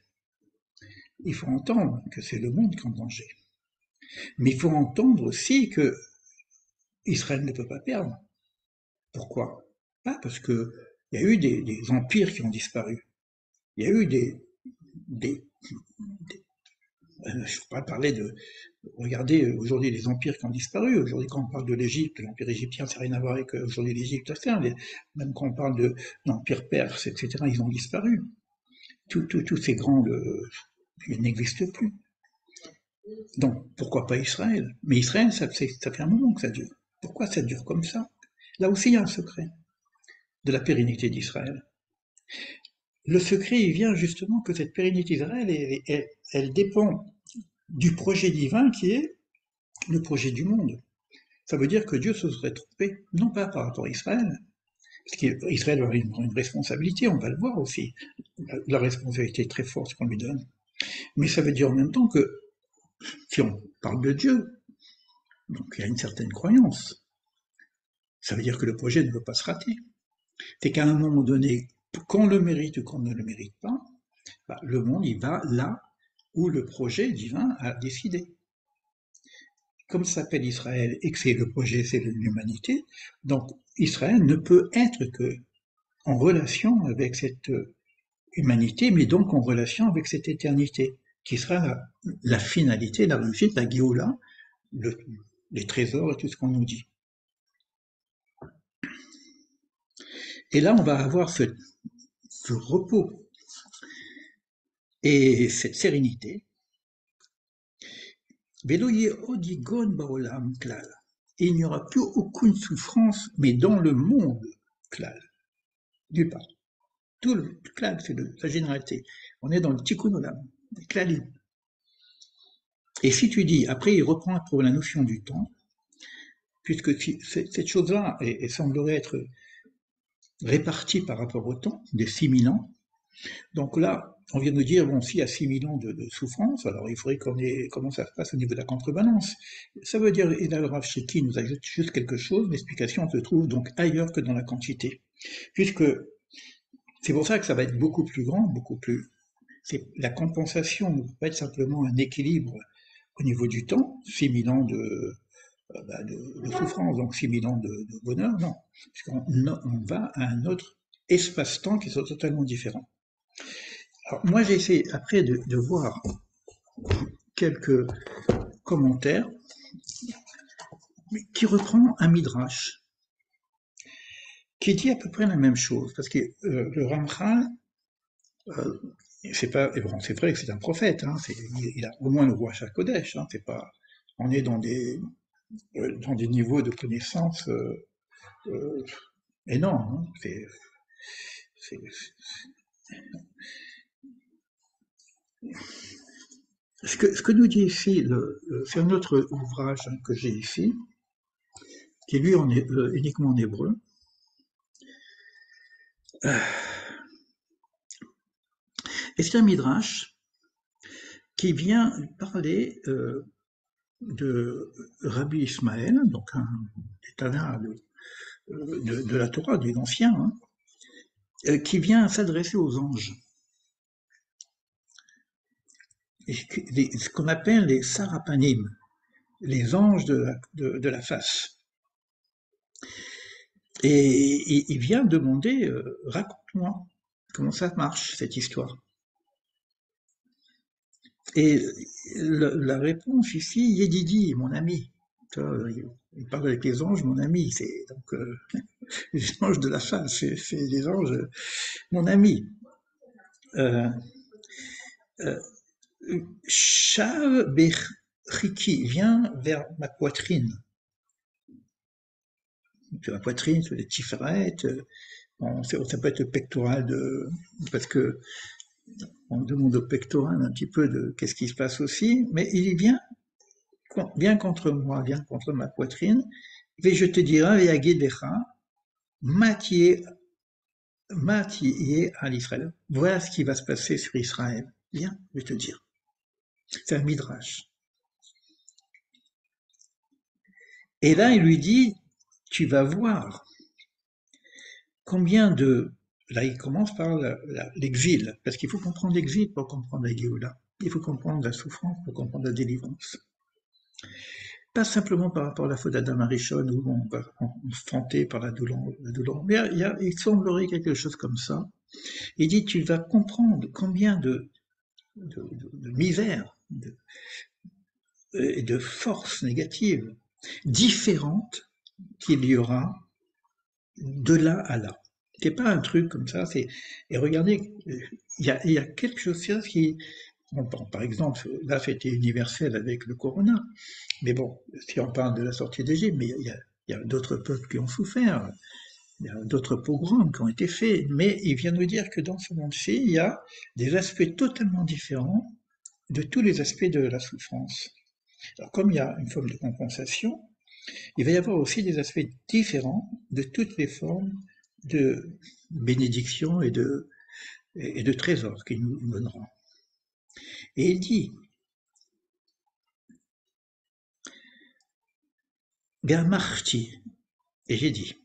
il faut entendre que c'est le monde qui est en danger. Mais il faut entendre aussi que Israël ne peut pas perdre. Pourquoi? Pas parce que il y a eu des empires qui ont disparu. Il y a eu des je ne peux pas parler de. Regardez aujourd'hui les empires qui ont disparu. Aujourd'hui, quand on parle de l'Égypte, l'empire égyptien, ça n'a rien à voir avec aujourd'hui l'Égypte. Même quand on parle de l'empire perse, etc., ils ont disparu. Tous ces grands, ils n'existent plus. Donc, pourquoi pas Israël? Mais Israël, ça fait un moment que ça dure. Pourquoi ça dure comme ça? Là aussi, il y a un secret de la pérennité d'Israël. Le secret, il vient justement que cette pérennité d'Israël, elle dépend du projet divin qui est le projet du monde. Ça veut dire que Dieu se serait trompé, non pas par rapport à Israël, parce qu'Israël a une responsabilité, on va le voir aussi. La responsabilité est très forte qu'on lui donne. Mais ça veut dire en même temps que, si on parle de Dieu, donc il y a une certaine croyance, ça veut dire que le projet ne peut pas se rater. C'est qu'à un moment donné, qu'on le mérite ou qu'on ne le mérite pas, le monde il va là où le projet divin a décidé. Comme ça s'appelle Israël et que c'est le projet, c'est l'humanité, donc Israël ne peut être que en relation avec cette humanité, mais donc en relation avec cette éternité, qui sera la finalité, la réussite, la Géoula, les trésors et tout ce qu'on nous dit. Et là, on va avoir ce repos et cette sérénité. Veloye odigon baolam klal. Et il n'y aura plus aucune souffrance, mais dans le monde klal. Nulle part. Tout le klal, c'est la généralité. On est dans le tikkun olam, klalim. Et si tu dis, après il reprend pour la notion du temps, puisque cette chose-là semblerait être répartie par rapport au temps, des 6000 ans, donc là, on vient de dire, bon, s'il y a 6000 ans de souffrance, alors il faudrait qu'on ait comment ça se passe au niveau de la contrebalance. Ça veut dire, et là le Rav Sheki nous ajoute juste quelque chose, l'explication se trouve donc ailleurs que dans la quantité. Puisque c'est pour ça que ça va être beaucoup plus grand, beaucoup plus. La compensation ne peut pas être simplement un équilibre au niveau du temps, 6000 ans de souffrance, donc 6000 ans de bonheur, non. On va à un autre espace-temps qui sont totalement différents. Alors, moi, j'ai essayé après de voir quelques commentaires qui reprend un midrash qui dit à peu près la même chose, parce que le Ramchal, c'est pas, bon, c'est vrai que c'est un prophète, hein, il a au moins le roi Kodesh, hein, c'est pas, on est dans des niveaux de connaissances énormes, hein, ce que nous dit ici, c'est un autre ouvrage que j'ai ici, qui lui en est uniquement en hébreu. Et c'est un midrash qui vient parler de Rabbi Ismaël, donc un étalard de la Torah, de l'Ancien, hein, qui vient s'adresser aux anges. Ce qu'on appelle les sarapanim, les anges de la face. Et il vient demander, raconte-moi comment ça marche, cette histoire. Et la réponse ici, Yedidi, mon ami. Il parle avec les anges, mon ami. C'est donc les anges de la face, c'est les anges, mon ami. Shav Bechiki vient vers ma poitrine. Sur la poitrine, sur les tiferet, ça peut être le pectoral parce que on demande au pectoral un petit peu de qu'est-ce qui se passe aussi, mais il vient contre moi, vient contre ma poitrine, et je te dirai, Yagidecha, Matié à l'Israël. Voilà ce qui va se passer sur Israël. Viens, je vais te dire. C'est un midrash. Et là, il lui dit, tu vas voir combien de... Là, il commence par l'exil, parce qu'il faut comprendre l'exil pour comprendre la Géoula. Il faut comprendre la souffrance pour comprendre la délivrance. Pas simplement par rapport à la faute d'Adam Arishon où on va se tenter par la douleur. Mais il semblerait quelque chose comme ça. Il dit, tu vas comprendre combien de misère et de forces négatives différentes qu'il y aura de là à là. C'est pas un truc comme ça. Et regardez, il y a quelque chose qui, bon, par exemple, là c'était universel avec le corona, mais bon, si on parle de la sortie d'Égypte, mais il y a d'autres peuples qui ont souffert, il y a d'autres pogroms qui ont été faits, mais il vient nous dire que dans ce monde-ci, il y a des aspects totalement différents de tous les aspects de la souffrance. Alors comme il y a une forme de compensation, il va y avoir aussi des aspects différents de toutes les formes de bénédiction et de trésors qu'il nous donnera. Et il dit, Gamarti, et j'ai dit.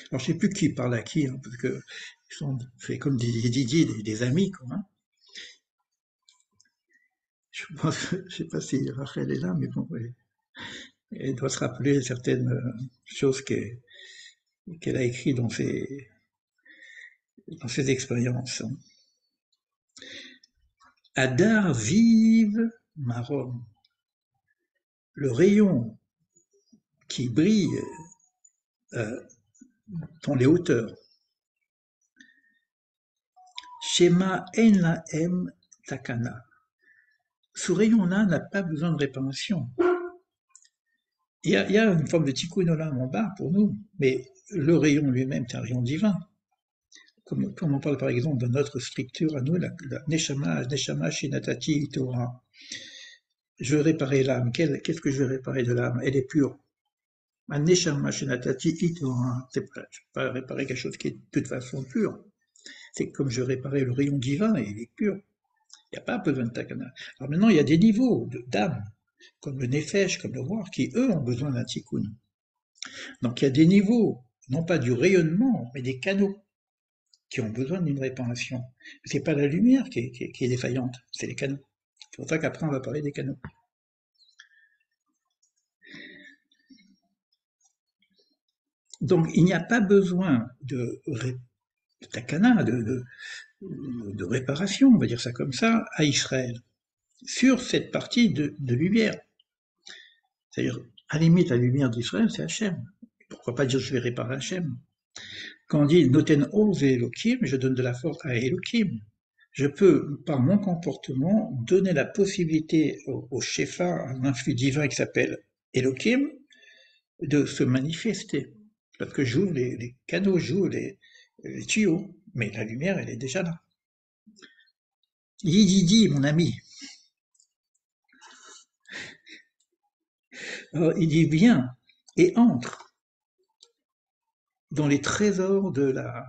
Alors je sais plus qui parle à qui, hein, parce que c'est comme des Didier, des amis, quoi. Hein. Je sais pas si Rachel est là, mais bon, elle doit se rappeler certaines choses qu'elle a écrites dans ses expériences. Hein. Adar vive Marom, le rayon qui brille dans les hauteurs. Shema en lahem takana. Ce rayon-là n'a pas besoin de réparation. Il y a une forme de tikkun olam en bas pour nous, mais le rayon lui-même, c'est un rayon divin. Comme on parle par exemple de notre structure à nous, la Neshama Shinatati Torah. Je veux réparer l'âme. Qu'est-ce que je vais réparer de l'âme? Elle est pure. Ma Neshama Shinatati Torah. Je ne vais pas réparer quelque chose qui est de toute façon pur. C'est comme je réparais le rayon divin et il est pur. Il n'y a pas besoin de takana. Alors maintenant, il y a des niveaux d'âme, comme le nefesh, comme le roar, qui eux ont besoin d'un tikkun. Donc il y a des niveaux, non pas du rayonnement, mais des canaux qui ont besoin d'une réparation. C'est pas la lumière qui est défaillante, c'est les canaux. C'est pour ça qu'après on va parler des canaux. Donc il n'y a pas besoin de takana, de réparation, on va dire ça comme ça, à Israël, sur cette partie de lumière. C'est-à-dire, à la limite, la lumière d'Israël, c'est Hachem. Pourquoi pas dire je vais réparer Hachem? Quand on dit Noten Oz et Elohim, je donne de la force à Elohim. Je peux, par mon comportement, donner la possibilité au Shefa, un influx divin qui s'appelle Elohim, de se manifester. Parce que j'ouvre les canaux, j'ouvre les tuyaux, mais la lumière, elle est déjà là. Yididi, mon ami. Alors, il dit viens et entre dans les trésors de la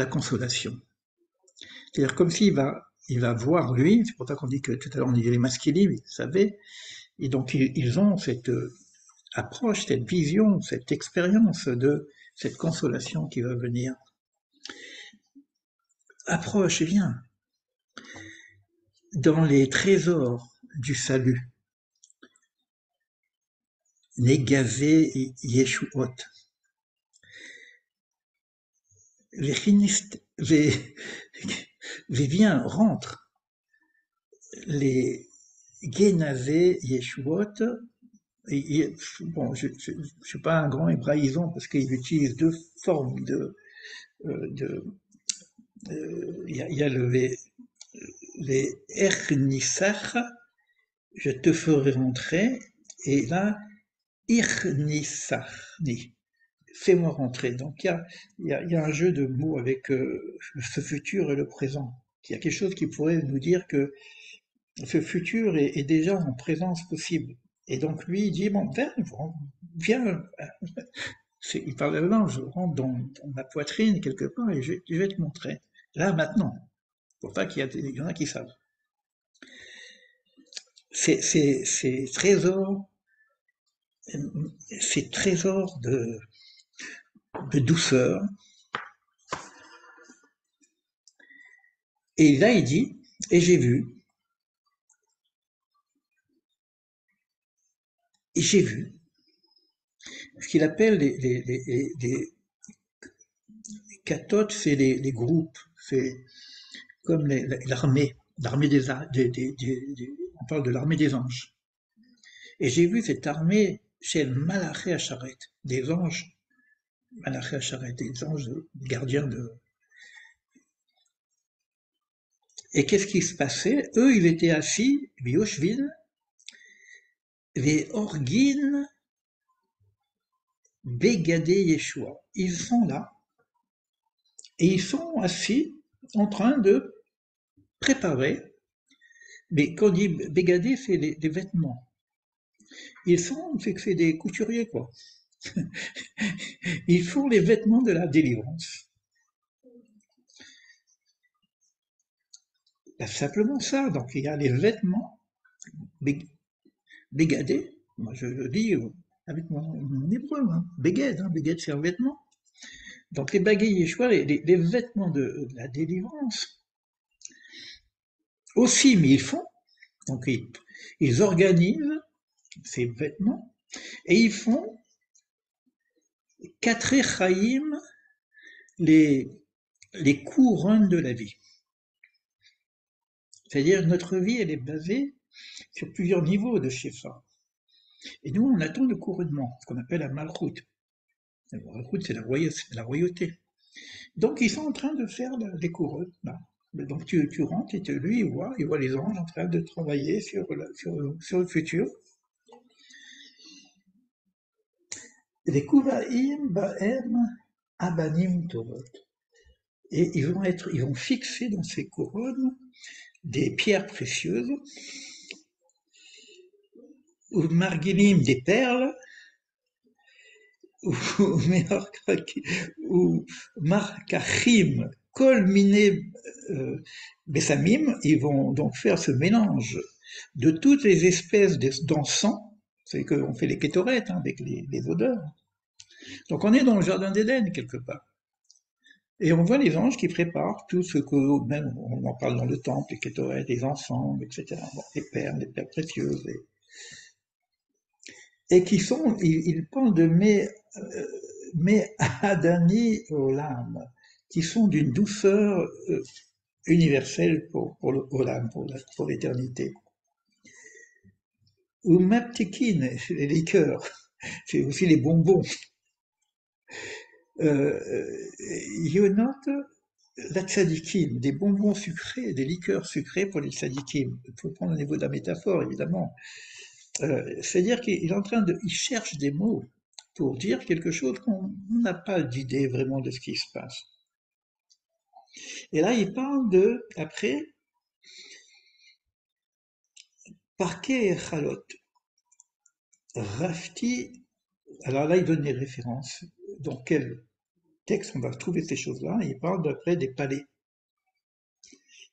consolation. C'est-à-dire comme s'il va voir lui, c'est pour ça qu'on dit que tout à l'heure on dit les masculines, ils savaient, et donc ils ont cette approche, cette vision, cette expérience de cette consolation qui va venir. Approche, viens, dans les trésors du salut. Negavé Yeshuot. Viens, rentre. Les Genavé Yeshuot. Bon, je ne suis pas un grand hébraïsant parce qu'il utilise deux formes il y a les Ernissach, je te ferai rentrer, et là, Irnissachni, fais-moi rentrer. Donc il y a un jeu de mots avec ce futur et le présent. Il y a quelque chose qui pourrait nous dire que ce futur est déjà en présence possible. Et donc lui, il dit, bon, viens, il parle là, je rentre dans ma poitrine quelque part et je vais te montrer. Là, maintenant. Pour pas qu'il y en a qui savent. Ces trésors de douceur. Et là, il dit, Et j'ai vu, ce qu'il appelle les catotes, c'est les groupes, c'est comme l'armée on parle de l'armée des anges. Et j'ai vu cette armée chez le Malaché Acharet, des anges, Malaché Acharet, des anges gardiens de. Et qu'est-ce qui se passait? Eux, ils étaient assis, Yoshvin, les Orgin, Bégadé Yeshua. Ils sont là, et ils sont assis en train de préparer. Mais quand on dit Bégadé, c'est les vêtements. C'est des couturiers, quoi. Ils font les vêtements de la délivrance. Ben, simplement ça. Donc il y a les vêtements bégadés. Moi je le dis avec mon hébreu, hein. Bégad, hein, bégad c'est un vêtement. Donc les baguettes Yeshua, les vêtements de la délivrance aussi, mais ils font. Donc ils organisent ces vêtements et ils font quatre chaim, les, les couronnes de la vie. C'est-à-dire notre vie, elle est basée sur plusieurs niveaux de Shefa. Et nous, on attend le couronnement, ce qu'on appelle la malchoute. La malchoute, c'est la royauté. Donc, ils sont en train de faire les couronnes. Là. Donc, tu rentres et lui, il voit les anges en train de travailler sur le futur. Les kuvaim baem abanim torot. Et ils vont fixer dans ces couronnes des pierres précieuses, ou margilim des perles, ou markachim kol miné bessamim, ils vont donc faire ce mélange de toutes les espèces d'encens. C'est qu'on fait les kétorettes, hein, avec les odeurs. Donc on est dans le jardin d'Éden quelque part. Et on voit les anges qui préparent tout ce que, même on en parle dans le temple, les kétorettes, les encens, etc. Bon, les perles précieuses. Et qui sont, ils parlent de mes Adani Olam, qui sont d'une douceur universelle pour le Olam, pour l'éternité. Ou Maptikin, c'est les liqueurs, c'est aussi les bonbons. Yonot, la tzadikim, des bonbons sucrés, des liqueurs sucrées pour les tzadikim. Il faut prendre au niveau de la métaphore, évidemment. C'est-à-dire il cherche des mots pour dire quelque chose qu'on n'a pas d'idée vraiment de ce qui se passe. Et là, il parle après, Parquet et Chalot, Rafti. Alors là, il donne des références. Dans quel texte on va trouver ces choses-là? Il parle d'après des palais.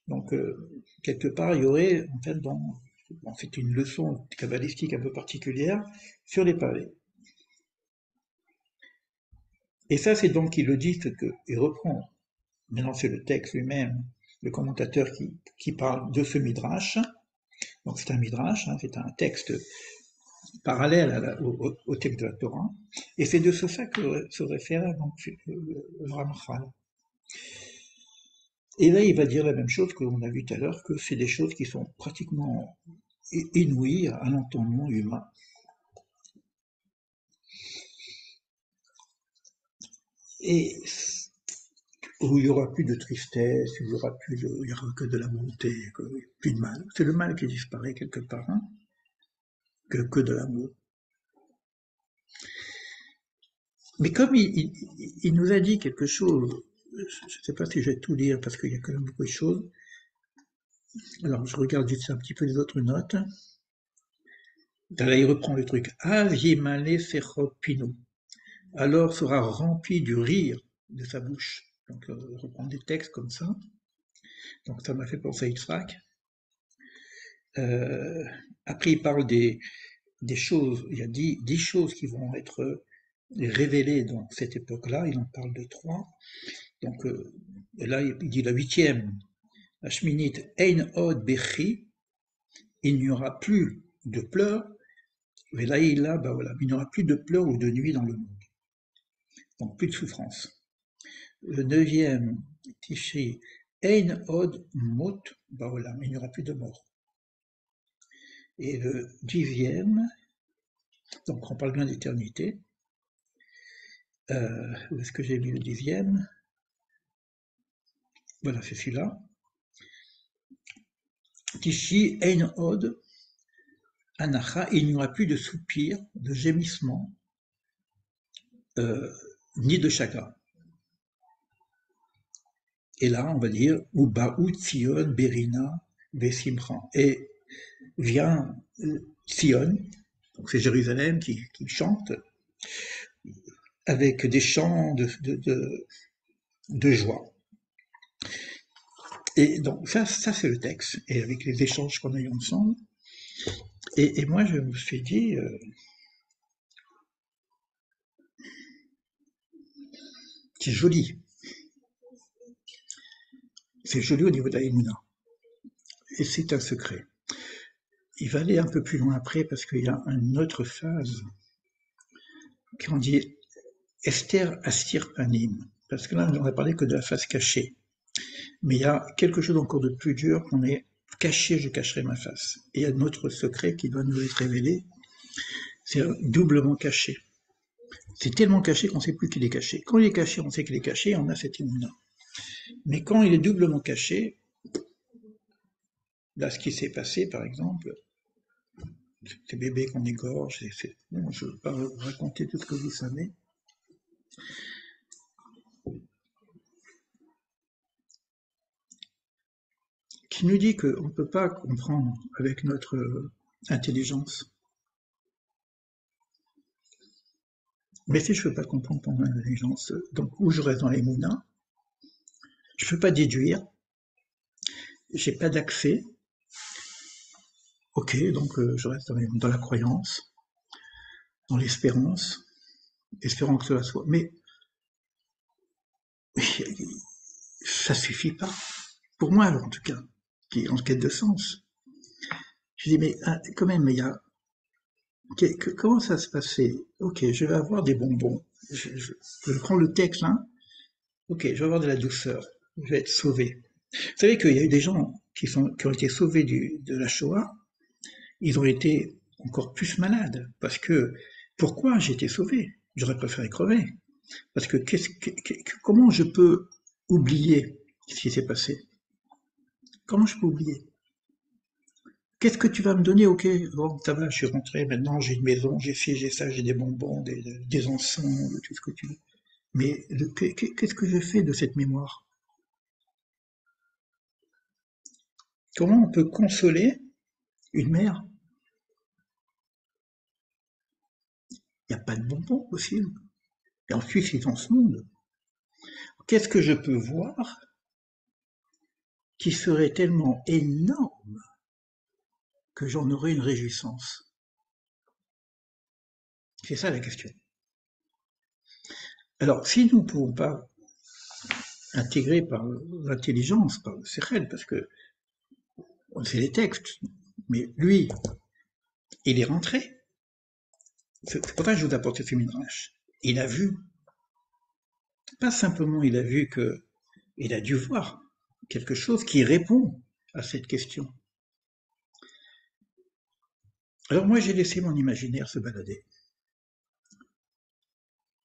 Donc, quelque part, il y aurait, en fait, une leçon kabbalistique un peu particulière sur les palais. Et ça, c'est donc, il le dit, il reprend. Maintenant, c'est le texte lui-même, le commentateur qui parle de ce midrash. Donc, c'est un midrash, hein, c'est un texte parallèle au texte de la Torah. Et c'est de ça que se réfère donc, le Ramchal. Et là, il va dire la même chose que l'on a vu tout à l'heure, que c'est des choses qui sont pratiquement inouïes à l'entendement humain. Et où il n'y aura plus de tristesse, il n'y aura que de la bonté, plus de mal. C'est le mal qui disparaît quelque part, hein, que de l'amour. Mais comme il nous a dit quelque chose, je ne sais pas si je vais tout lire parce qu'il y a quand même beaucoup de choses. Alors je regarde juste un petit peu les autres notes. Là, il reprend le truc. Avimale Pino. Alors sera rempli du rire de sa bouche. Donc, il reprend des textes comme ça. Donc, ça m'a fait penser à Yitzhak. Après, il parle des choses. Il y a 10 choses qui vont être révélées dans cette époque-là. Il en parle de 3. Donc, là, il dit la 8e. Hashminit Ein Od Bechi, il n'y aura plus de pleurs, Velaïla Baolam, il n'y aura plus de pleurs ou de nuit dans le monde, donc plus de souffrance. Le 9e, Tishri, Ein Od Mot Baolam, il n'y aura plus de mort. Et le 10e, donc on parle bien d'éternité, où est-ce que j'ai mis le 10e? Voilà, c'est celui-là. Tishi Ein Od Anacha, il n'y aura plus de soupirs, de gémissements, ni de chagrin. Et là, on va dire Ubaou Tzion Berina Vesimcha. Et vient Tzion, donc c'est Jérusalem qui chante, avec des chants de joie. Et donc ça c'est le texte, et avec les échanges qu'on a eu ensemble. Et moi je me suis dit, c'est joli. C'est joli au niveau de la Emouna. Et c'est un secret. Il va aller un peu plus loin après parce qu'il y a une autre phase qu'on dit Esther Astir Panim. Parce que là, on n'a parlé que de la face cachée. Mais il y a quelque chose encore de plus dur qu'on est caché, je cacherai ma face. Et il y a notre secret qui doit nous être révélé. C'est doublement caché. C'est tellement caché qu'on ne sait plus qu'il est caché. Quand il est caché, on sait qu'il est caché, on a cette Emouna. Mais quand il est doublement caché, là, ce qui s'est passé, par exemple, ces bébés qu'on égorge, bon, je ne veux pas raconter tout ce que vous savez. Qui nous dit qu'on ne peut pas comprendre avec notre intelligence. Mais si je ne peux pas comprendre par mon intelligence, donc où je reste dans les mounas, je ne peux pas déduire, j'ai pas d'accès. Ok, donc je reste dans la croyance, dans l'espérance, espérant que cela soit. Mais ça suffit pas. Pour moi, en tout cas, qui est en quête de sens. Je dis, mais quand même, il y a. Comment ça se passait? Ok, je vais avoir des bonbons. Je prends le texte, hein. Ok, je vais avoir de la douceur. Je vais être sauvé. Vous savez qu'il y a eu des gens qui ont été sauvés de la Shoah. Ils ont été encore plus malades. Parce que, pourquoi j'ai été sauvé? J'aurais préféré crever. Parce que comment je peux oublier ce qui s'est passé? Comment je peux oublier? Qu'est-ce que tu vas me donner? Ok, bon, ça va, je suis rentré, maintenant j'ai une maison, j'ai ci, j'ai ça, j'ai des bonbons, des encens, tout ce que tu veux. Mais qu'est-ce que je fais de cette mémoire? Comment on peut consoler une mère? Il n'y a pas de bonbons possible. Et ensuite, c'est dans ce monde. Qu'est-ce que je peux voir qui serait tellement énorme que j'en aurais une réjouissance? C'est ça la question. Alors, si nous ne pouvons pas intégrer par l'intelligence, par le CRL, parce que on sait les textes, mais lui, il est rentré. C'est pour ça que je vous apporte ce midrash. Il a vu, pas simplement il a vu que, il a dû voir quelque chose qui répond à cette question. Alors moi, j'ai laissé mon imaginaire se balader.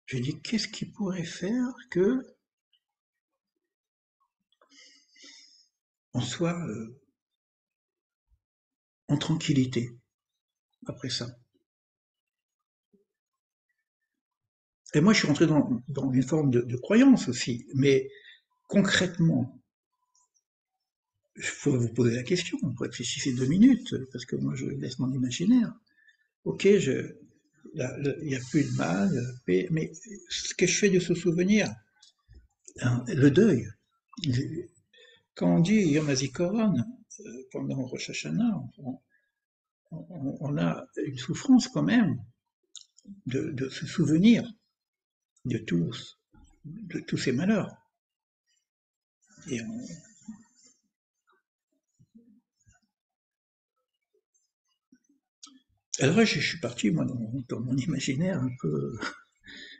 J'ai dit, qu'est-ce qui pourrait faire que on soit en tranquillité après ça? Et moi, je suis rentré dans une forme de croyance aussi, mais concrètement, il faut vous poser la question, vous réfléchissez 2 minutes, parce que moi, je laisse mon imaginaire. Ok, il n'y a plus de mal, mais ce que je fais de ce souvenir, hein, le deuil, quand on dit Yom HaZikaron, pendant Rosh Hashanah, on a une souffrance quand même de se souvenir de tous ces malheurs. Et Alors là, je suis parti, moi, dans mon imaginaire un peu.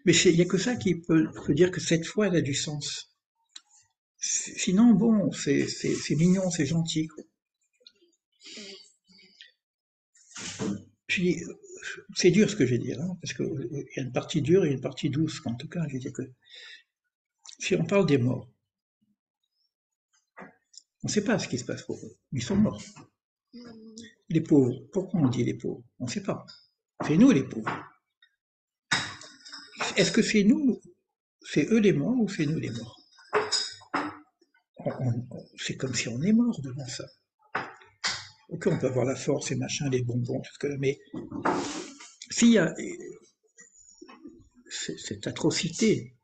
Mais il n'y a que ça qui peut dire que cette fois, elle a du sens. Sinon, bon, c'est mignon, c'est gentil, quoi. Puis, c'est dur ce que je vais dire, hein, parce qu'il y a une partie dure et une partie douce. En tout cas, je veux dire que si on parle des morts, on ne sait pas ce qui se passe pour eux. Ils sont morts. Les pauvres, pourquoi on dit les pauvres? On ne sait pas. C'est nous les pauvres. Est-ce que c'est eux les morts ou c'est nous les morts? C'est comme si on est mort devant ça. Ok, on peut avoir la force et machin, les bonbons, tout ce que mais s'il y a cette atrocité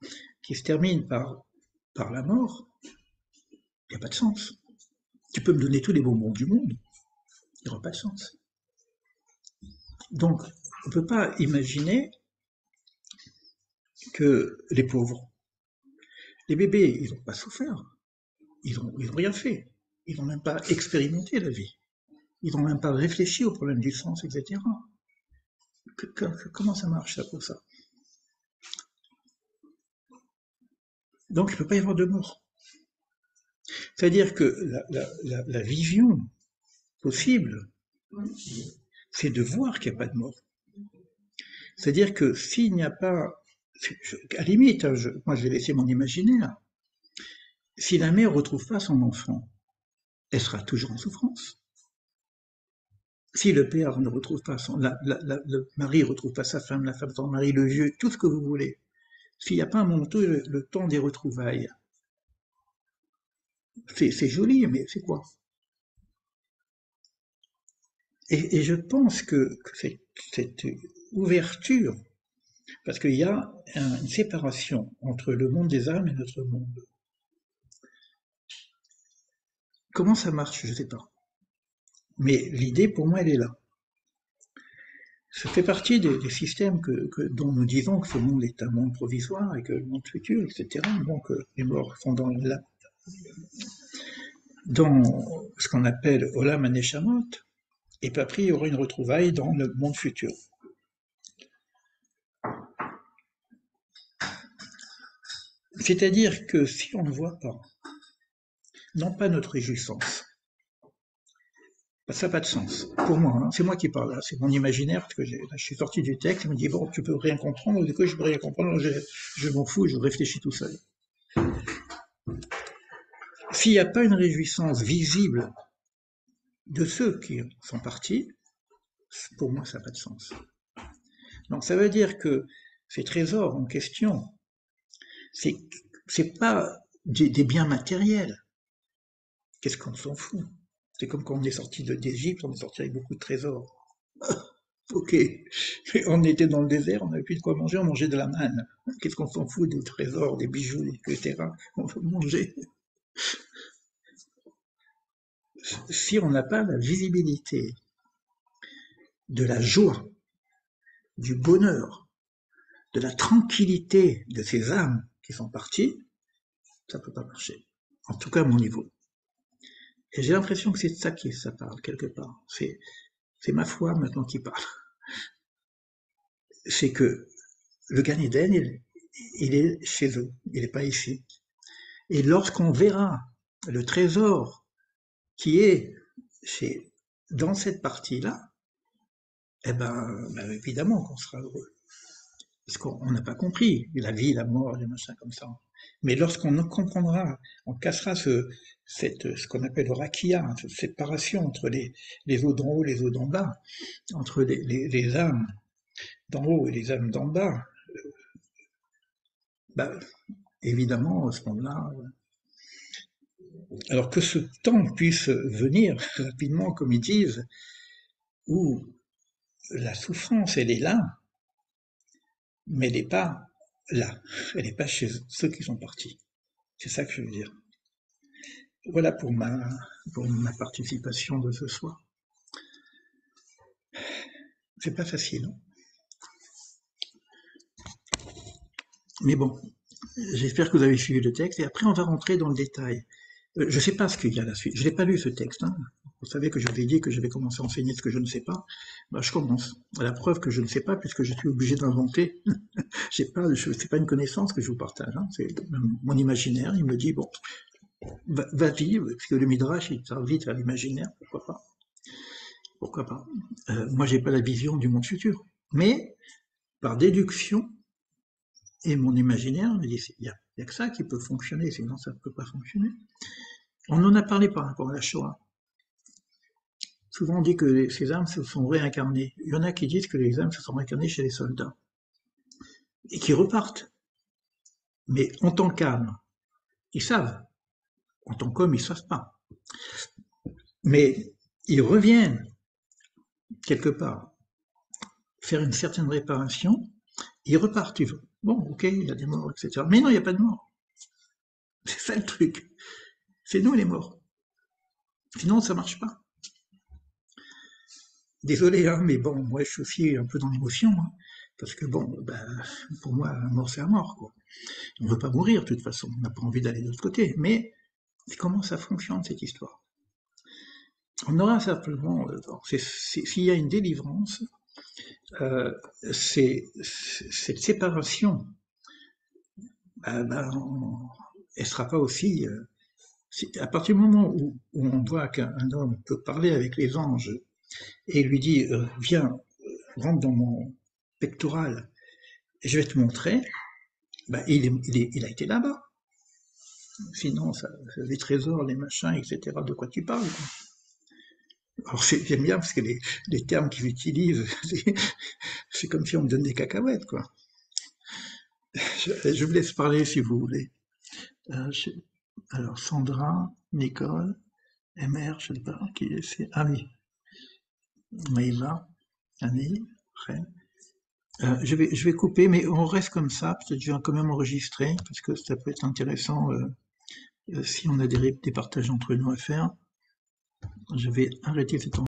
qui se termine par la mort, il n'y a pas de sens. Tu peux me donner tous les bonbons du monde, il n'y aura pas de sens. Donc, on ne peut pas imaginer que les pauvres, les bébés, ils n'ont pas souffert, ils n'ont rien fait, ils n'ont même pas expérimenté la vie, ils n'ont même pas réfléchi au problème du sens, etc. Comment ça marche ça pour ça? Donc, il ne peut pas y avoir de mort. C'est-à-dire que la vision possible, c'est de voir qu'il n'y a pas de mort. C'est-à-dire que s'il n'y a pas, à la limite, hein, moi je vais laisser mon imaginaire, si la mère ne retrouve pas son enfant, elle sera toujours en souffrance. Si le père ne retrouve pas le mari ne retrouve pas sa femme, la femme son mari, le vieux, tout ce que vous voulez, s'il n'y a pas un moment le temps des retrouvailles, c'est joli, mais c'est quoi? Et je pense que cette ouverture, parce qu'il y a une séparation entre le monde des âmes et notre monde. Comment ça marche, je ne sais pas. Mais l'idée, pour moi, elle est là. Ça fait partie des systèmes dont nous disons que ce monde est un monde provisoire et que le monde futur, etc. Donc, les morts sont dans ce qu'on appelle Olam Aneshamot, et puis après, il y aura une retrouvaille dans le monde futur. C'est-à-dire que si on ne voit pas, non pas notre réjouissance, ça n'a pas de sens. Pour moi, hein, c'est moi qui parle, là, c'est mon imaginaire, parce que là, je suis sorti du texte, je me dis, bon, tu peux rien comprendre, du coup, je peux rien comprendre, je m'en fous, je réfléchis tout seul. S'il n'y a pas une réjouissance visible de ceux qui sont partis, pour moi, ça n'a pas de sens. Donc, ça veut dire que ces trésors en question, c'est, c'est pas des biens matériels. Qu'est-ce qu'on s'en fout? C'est comme quand on est sorti d'Égypte, on est sorti avec beaucoup de trésors. Ok, on était dans le désert, on n'avait plus de quoi manger, on mangeait de la manne. Qu'est-ce qu'on s'en fout des trésors, des bijoux, etc. On veut manger. Si on n'a pas la visibilité de la joie, du bonheur, de la tranquillité de ces âmes qui sont parties, ça ne peut pas marcher. En tout cas, à mon niveau. Et j'ai l'impression que c'est de ça qui ça parle, quelque part. C'est ma foi maintenant qui parle. C'est que le Gan Eden, il est chez eux, il n'est pas ici. Et lorsqu'on verra le trésor qui est dans cette partie-là, eh ben, évidemment qu'on sera heureux. Parce qu'on n'a pas compris la vie, la mort, les machins comme ça. Mais lorsqu'on comprendra, on cassera ce qu'on appelle le rakia, hein, cette séparation entre les eaux d'en haut et les eaux d'en bas, entre les âmes d'en haut et les âmes d'en bas, bah, évidemment, à ce moment-là, alors que ce temps puisse venir rapidement, comme ils disent, où la souffrance, elle est là, mais elle n'est pas là. Elle n'est pas chez ceux qui sont partis. C'est ça que je veux dire. Voilà pour ma participation de ce soir. C'est pas facile, hein. Mais bon, j'espère que vous avez suivi le texte et après on va rentrer dans le détail. Je ne sais pas ce qu'il y a à la suite. Je n'ai pas lu ce texte, hein. Vous savez que je vous ai dit que j'avais commencé à enseigner ce que je ne sais pas. Ben, je commence. À la preuve que je ne sais pas, puisque je suis obligé d'inventer. C'est pas une connaissance que je vous partage, hein. C'est mon imaginaire. Il me dit, bon, vas-y, parce que le Midrash, il t'invite vers l'imaginaire, pourquoi pas. Pourquoi pas. Moi, j'ai pas la vision du monde futur. Mais, par déduction, et mon imaginaire me dit, il y a que ça qui peut fonctionner, sinon ça ne peut pas fonctionner. On en a parlé par rapport à la Shoah. Souvent on dit que ces âmes se sont réincarnées. Il y en a qui disent que les âmes se sont réincarnées chez les soldats. Et qui repartent. Mais en tant qu'âme, ils savent. En tant qu'homme, ils ne savent pas. Mais ils reviennent quelque part, faire une certaine réparation, ils repartent. Bon, ok, il y a des morts, etc. Mais non, il n'y a pas de morts. C'est ça le truc. C'est nous les morts. Sinon, ça marche pas. Désolé, hein, mais bon, moi je suis aussi un peu dans l'émotion, hein, parce que bon, ben, pour moi, un mort c'est un mort, quoi. On ne veut pas mourir de toute façon, on n'a pas envie d'aller de l'autre côté, mais comment ça fonctionne cette histoire? On aura simplement, s'il y a une délivrance, euh, c'est cette séparation, ben, elle sera pas aussi. À partir du moment où on voit qu'un homme peut parler avec les anges et lui dit viens, rentre dans mon pectoral, et je vais te montrer, ben, il a été là-bas. Sinon, les trésors, les machins, etc., de quoi tu parles, quoi. Alors j'aime bien parce que les termes qu'ils utilisent, c'est comme si on me donne des cacahuètes, quoi. Je vous laisse parler si vous voulez. Euh, je- alors Sandra, Nicole, MR, je ne sais pas qui c'est. Ah oui, Maïva, Annie, Ren. Je vais couper, mais on reste comme ça. Peut-être je vais quand même enregistrer parce que ça peut être intéressant si on a des partages entre nous à faire. Je vais arrêter cette